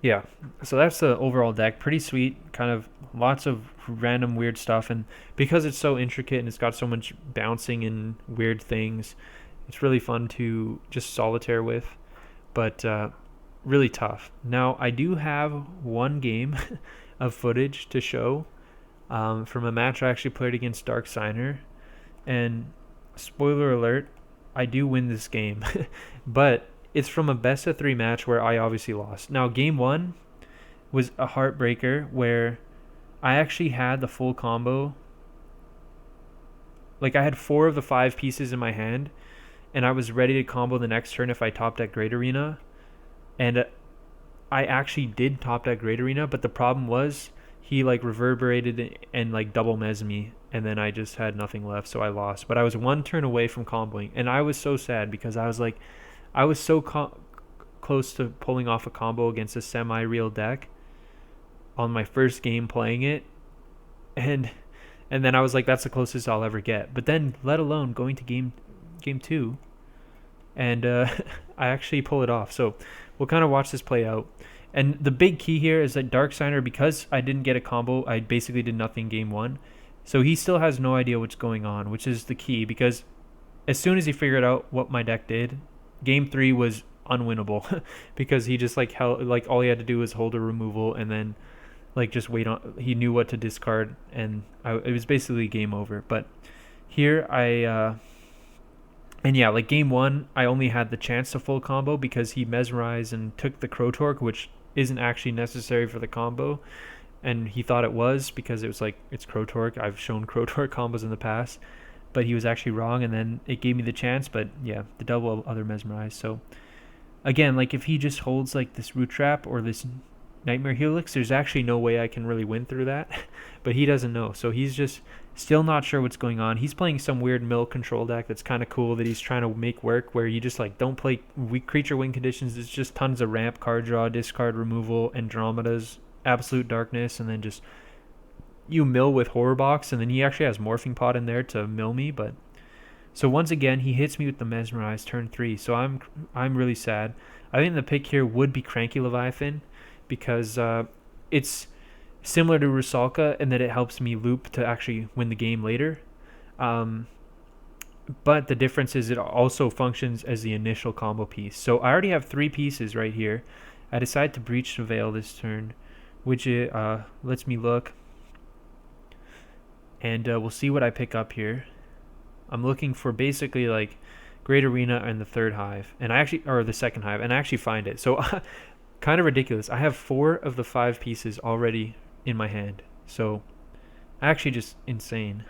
yeah, so that's the overall deck. Pretty sweet, kind of lots of random weird stuff, and because it's so intricate and it's got so much bouncing and weird things, it's really fun to just solitaire with. But really tough. Now I do have one game of footage to show from a match I actually played against Dark Signer, and spoiler alert, I do win this game, but it's from a best of three match where I obviously lost. Now game one was a heartbreaker where I actually had the full combo. Like I had four of the five pieces in my hand, and I was ready to combo the next turn if I top deck Great Arena, and I actually did top deck Great Arena, but the problem was he like reverberated and like double mes me, and then I just had nothing left, so I lost. But I was one turn away from comboing, and I was so sad because I was like, I was so close to pulling off a combo against a semi-real deck on my first game playing it, and then I was like, that's the closest I'll ever get. But then, let alone going to game two, and I actually pull it off. So we'll kind of watch this play out. And the big key here is that Dark Signer, because I didn't get a combo, I basically did nothing game one. So he still has no idea what's going on, which is the key, because as soon as he figured out what my deck did, game three was unwinnable because he just like held, like all he had to do was hold a removal and then like just wait on, he knew what to discard, and it was basically game over. But here and yeah, like game one, I only had the chance to full combo because he mesmerized and took the Crow Torque, which isn't actually necessary for the combo. And he thought it was because it was like, it's Crow Torque. I've shown Crow Torque combos in the past, but he was actually wrong. And then it gave me the chance, but yeah, the double other mesmerize. So again, like if he just holds like this Root Trap or this Nightmare Helix, there's actually no way I can really win through that. But he doesn't know, so he's just still not sure what's going on. He's playing some weird mill control deck that's kind of cool that he's trying to make work, where you just like don't play weak creature win conditions. It's just tons of ramp, card draw, discard, removal, Andromeda's, Absolute Darkness, and then just you mill with Horror Box, and then he actually has Morphing Pot in there to mill me. But so once again he hits me with the Mesmerize turn 3, so I'm really sad. I think the pick here would be Cranky Leviathan, because it's similar to Rusalka in that it helps me loop to actually win the game later. But the difference is it also functions as the initial combo piece. So I already have three pieces right here. I decide to Breach the Veil this turn, which lets me look. And we'll see what I pick up here. I'm looking for basically like Great Arena and the third Hive, or the second Hive, and I actually find it. So kind of ridiculous. I have 4 of the 5 pieces already in my hand. So actually just insane.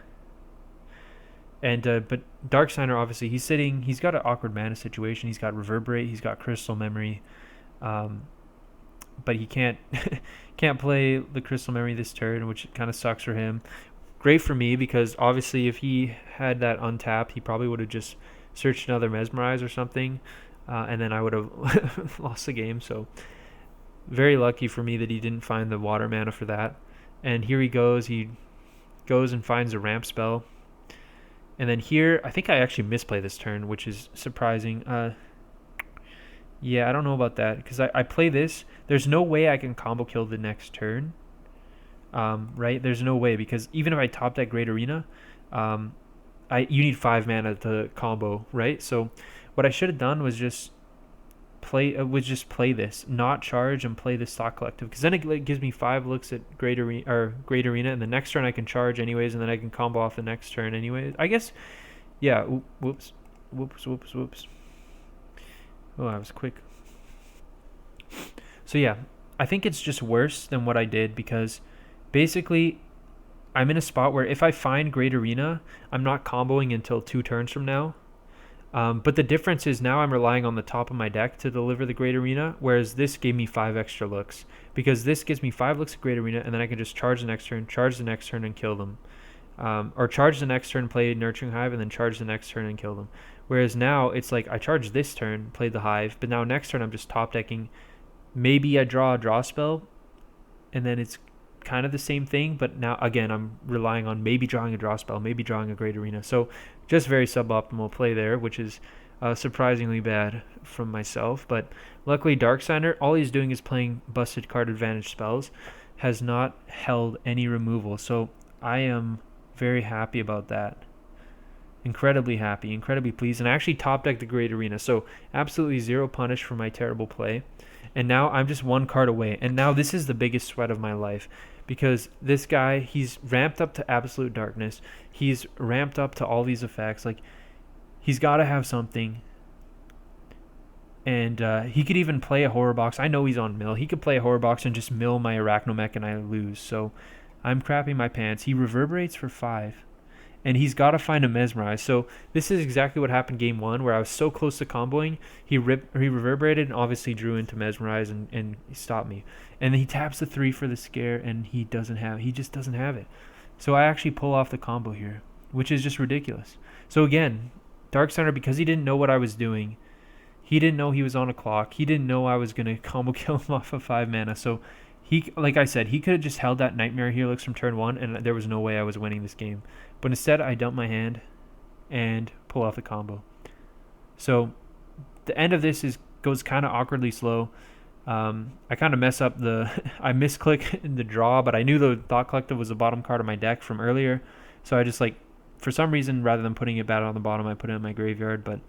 And but Dark Signer, obviously he's got an awkward mana situation. He's got Reverberate, he's got Crystal Memory, but he can't play the Crystal Memory this turn, which kind of sucks for him. Great for me, because obviously if he had that untapped, he probably would have just searched another Mesmerize or something, and then I would have lost the game. So very lucky for me that he didn't find the water mana for that. And here he goes and finds a ramp spell. And then here, I think I actually misplay this turn, which is surprising. Yeah, I don't know about that, because I play this. There's no way I can combo kill the next turn. Right? There's no way, because even if I top that Great Arena, you need 5 mana to combo, right? So what I should have done was just play this, not charge, and play the Stock Collective, because then it gives me 5 looks at Great Arena, and the next turn I can charge anyways, and then I can combo off the next turn anyways. I guess, yeah. Whoops. Oh, I was quick. So yeah, I think it's just worse than what I did because basically I'm in a spot where if I find Great Arena, I'm not comboing until 2 turns from now. But the difference is now I'm relying on the top of my deck to deliver the Great Arena, whereas this gave me 5 extra looks. Because this gives me 5 looks of Great Arena, and then I can just charge the next turn, and kill them. Or charge the next turn, play Nurturing Hive, and then charge the next turn and kill them. Whereas now it's like I charge this turn, play the Hive, but now next turn I'm just top decking. Maybe I draw a draw spell, and then it's kind of the same thing, but now again I'm relying on maybe drawing a draw spell, maybe drawing a Great Arena. So just very suboptimal play there, which is surprisingly bad from myself. But luckily Darksigner, all he's doing is playing busted card advantage spells, has not held any removal. So I am very happy about that. Incredibly happy, incredibly pleased, and I actually top decked the Great Arena, so absolutely zero punish for my terrible play. And now I'm just 1 card away, and now this is the biggest sweat of my life, because this guy, he's ramped up to Absolute Darkness, he's ramped up to all these effects, like, he's got to have something, and he could even play a Horror Box. I know he's on mill, he could play a Horror Box and just mill my Arachnomech and I lose, so I'm crapping my pants. He reverberates for 5. And he's got to find a Mesmerize. So this is exactly what happened game 1, where I was so close to comboing. He reverberated and obviously drew into Mesmerize and he stopped me. And then he taps the 3 for the scare, and he just doesn't have it. So I actually pull off the combo here, which is just ridiculous. So again, Darksigner, because he didn't know what I was doing, he didn't know he was on a clock. He didn't know I was going to combo kill him off of 5 mana. So he, like I said, he could have just held that Nightmare Helix from turn 1, and there was no way I was winning this game. But instead, I dump my hand and pull off the combo. So the end of this goes kind of awkwardly slow. I kind of mess up I misclick in the draw, but I knew the Thought Collective was the bottom card of my deck from earlier. So I just, like, for some reason, rather than putting it back on the bottom, I put it in my graveyard. But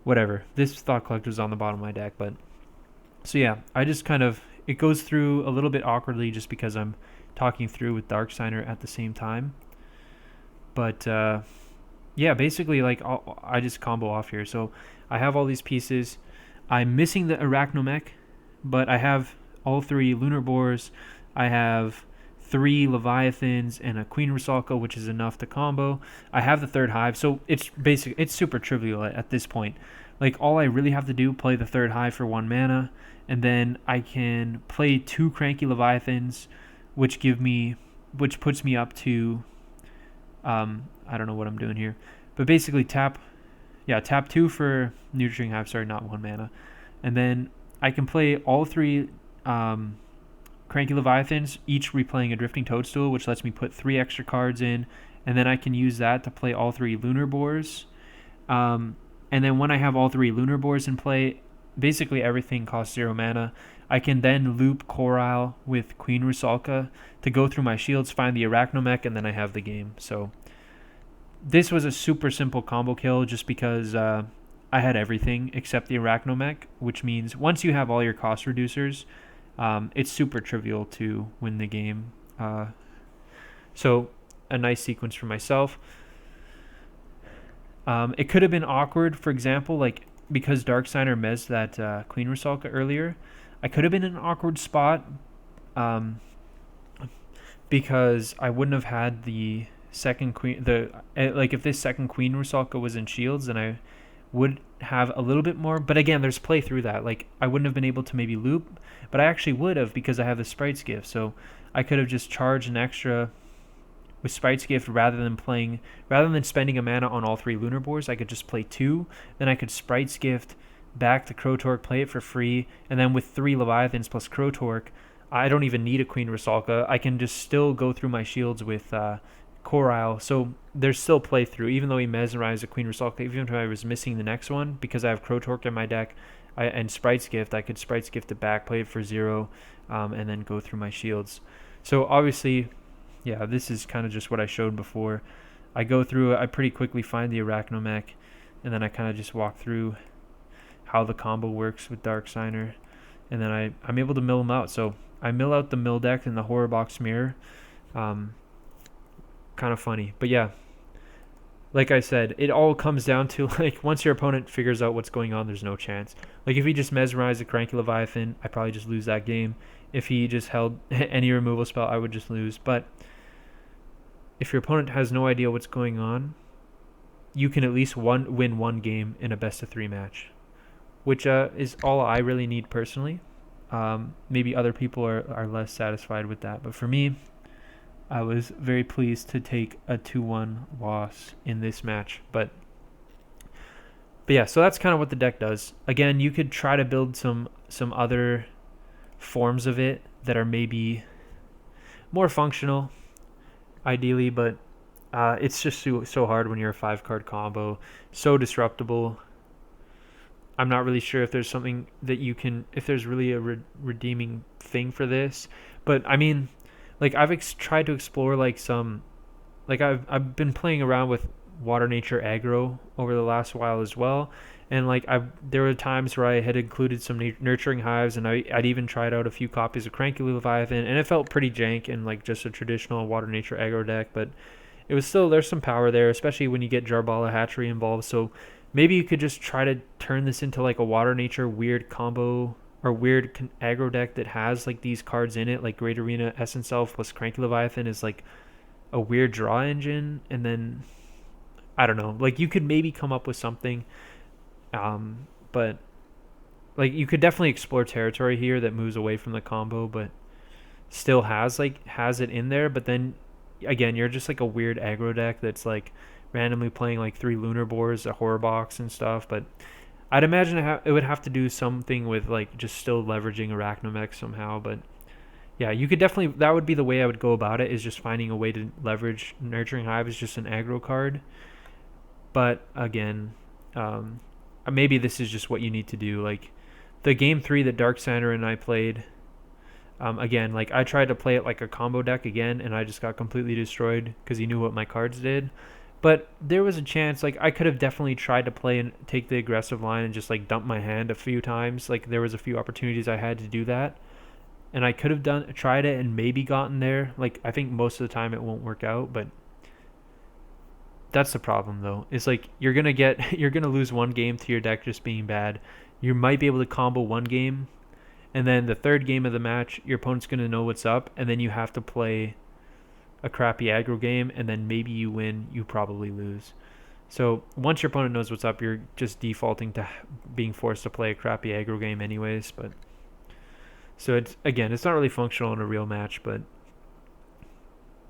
whatever. This Thought Collective is on the bottom of my deck. But so yeah, I just kind of, it goes through a little bit awkwardly just because I'm talking through with Darksigner at the same time. But yeah, basically, like, I just combo off here. So I have all these pieces. I'm missing the Arachnomech, but I have all 3 Lunar Boars. I have 3 Leviathans and a Queen Rusalka, which is enough to combo. I have the 3rd Hive, so it's super trivial at this point. Like, all I really have to do, play the 3rd Hive for 1 mana, and then I can play 2 Cranky Leviathans, which puts me up to, I don't know what I'm doing here, but basically tap 2 for Nurturing Hive, sorry, not 1 mana, and then I can play all 3 Cranky Leviathans, each replaying a Drifting Toadstool, which lets me put 3 extra cards in, and then I can use that to play all 3 Lunar Boars. And then when I have all 3 Lunar Boars in play, basically everything costs 0 mana. I can then loop Coral with Queen Rusalka to go through my shields, find the Arachnomech, and then I have the game. So this was a super simple combo kill just because I had everything except the Arachnomech, which means once you have all your cost reducers, it's super trivial to win the game. So a nice sequence for myself. It could have been awkward, for example, like, because Darksigner mezzed that Queen Rusalka earlier, I could have been in an awkward spot because I wouldn't have had the second queen. If this second Queen Rusalka was in shields, then I would have a little bit more. But again, there's play through that. Like, I wouldn't have been able to maybe loop, but I actually would have because I have the Sprite's Gift. So I could have just charged an extra with Sprite's Gift rather than spending a mana on all 3 Lunar Boars. I could just play 2, then I could Sprite's Gift back to Crotork, play it for free, and then with 3 Leviathans plus Crotork, I don't even need a Queen Rusalka. I can just still go through my shields with Coral. So there's still play through, even though he mesmerized a Queen Rusalka, even if I was missing the next one, because I have Crotork in my deck and Sprite's Gift, I could Sprite's Gift it back, play it for 0, and then go through my shields. So obviously, yeah, this is kind of just what I showed before. I go through it, I pretty quickly find the Arachnomech, and then I kind of just walk through how the combo works with Darksigner, and then I'm able to mill him out. So I mill out the mill deck and the Horror Box Mirror. Kind of funny, but yeah, like I said, it all comes down to like once your opponent figures out what's going on, there's no chance. Like if he just mesmerized the Cranky Leviathan, I probably just lose that game. If he just held any removal spell, I would just lose. But if your opponent has no idea what's going on, you can at least win one game in a best of 3 match, which is all I really need personally. Maybe other people are less satisfied with that, but for me, I was very pleased to take a 2-1 loss in this match. But yeah, so that's kind of what the deck does. Again, you could try to build some other forms of it that are maybe more functional, ideally, but it's just so hard when you're a 5-card combo, so disruptible. I'm not really sure if there's something that you can, if there's really a redeeming thing for this. But I mean, like I've tried to explore like some, like I've been playing around with Water Nature aggro over the last while as well, and like there were times where I had included some nurturing hives, and I'd even tried out a few copies of Cranky Leviathan, and it felt pretty jank in like just a traditional Water Nature aggro deck, but it was still, there's some power there, especially when you get Jarbala Hatchery involved. So maybe you could just try to turn this into like a Water Nature weird combo or weird aggro deck that has like these cards in it, like Great Arena Essence Elf plus Cranky Leviathan is like a weird draw engine, and then I don't know, like you could maybe come up with something, but like you could definitely explore territory here that moves away from the combo, but still has it in there. But then again, you're just like a weird aggro deck that's like randomly playing like 3 Lunar Boars, a Horror Box and stuff, but I'd imagine it would have to do something with like just still leveraging Arachnomech somehow. But yeah, you could definitely, that would be the way I would go about it, is just finding a way to leverage Nurturing Hive as just an aggro card. But again, maybe this is just what you need to do. Like the game 3 that Dark Sander and I played, again, like I tried to play it like a combo deck again, and I just got completely destroyed because he knew what my cards did. But there was a chance, like I could have definitely tried to play and take the aggressive line and just like dump my hand a few times. Like there was a few opportunities I had to do that, and I could have tried it and maybe gotten there. Like I think most of the time it won't work out, but that's the problem though. It's like you're gonna lose one game to your deck just being bad. You might be able to combo one game, and then the third game of the match, your opponent's gonna know what's up, and then you have to play a crappy aggro game, and then maybe you win, you probably lose. So once your opponent knows what's up, you're just defaulting to being forced to play a crappy aggro game anyways. But so it's not really functional in a real match, but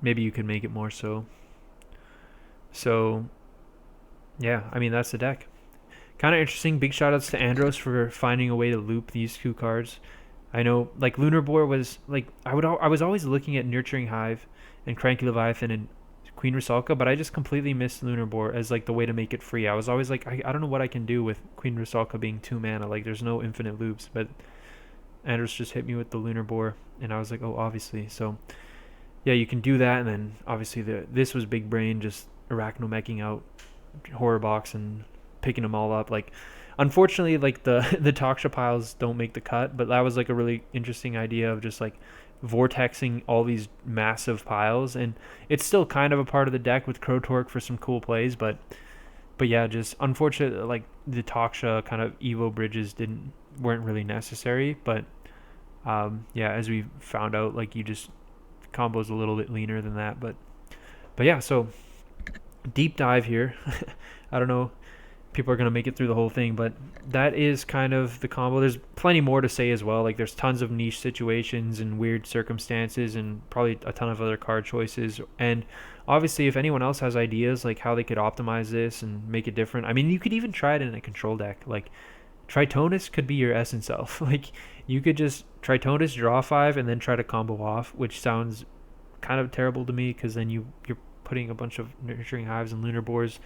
maybe you can make it more so. So yeah, I mean that's the deck. Kind of interesting. Big shout outs to Andros for finding a way to loop these 2 cards. I know like Lunar Boar was like I was always looking at Nurturing Hive and Cranky Leviathan and Queen Rusalka, but I just completely missed Lunar Boar as like the way to make it free. I was always like, I don't know what I can do with Queen Rusalka being 2 mana. Like there's no infinite loops, but Andros just hit me with the Lunar Boar, and I was like, oh, obviously. So yeah, you can do that, and then obviously this was big brain, just Arachnomeching out Horror Box and picking them all up. Like unfortunately, like the Toxia piles don't make the cut, but that was like a really interesting idea of just like vortexing all these massive piles, and it's still kind of a part of the deck with Crow Torque for some cool plays, but yeah, just unfortunate like the Toxia kind of Evo bridges weren't really necessary. But yeah, as we found out, like you just combos a little bit leaner than that. But yeah, so deep dive here. I don't know, people are going to make it through the whole thing, but that is kind of the combo. There's plenty more to say as well. Like there's tons of niche situations and weird circumstances, and probably a ton of other card choices. And obviously if anyone else has ideas like how they could optimize this and make it different, I mean, you could even try it in a control deck. Like Tritonus could be your Essence Elf. Like you could just Tritonus, draw 5, and then try to combo off, which sounds kind of terrible to me, because then you're putting a bunch of Nurturing Hives and Lunar Boars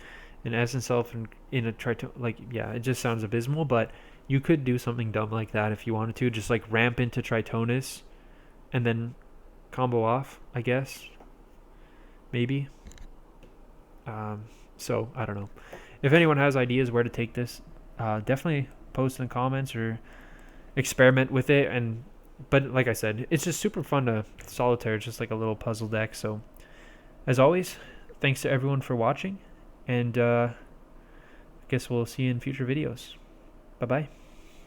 and Essence Elf in a Triton. Like yeah, it just sounds abysmal. But you could do something dumb like that if you wanted to, just like ramp into Tritonus and then combo off, I guess, maybe. So I don't know. If anyone has ideas where to take this, definitely post in the comments or experiment with it. But like I said, it's just super fun to solitaire. It's just like a little puzzle deck. So as always, thanks to everyone for watching, And I guess we'll see you in future videos. Bye bye.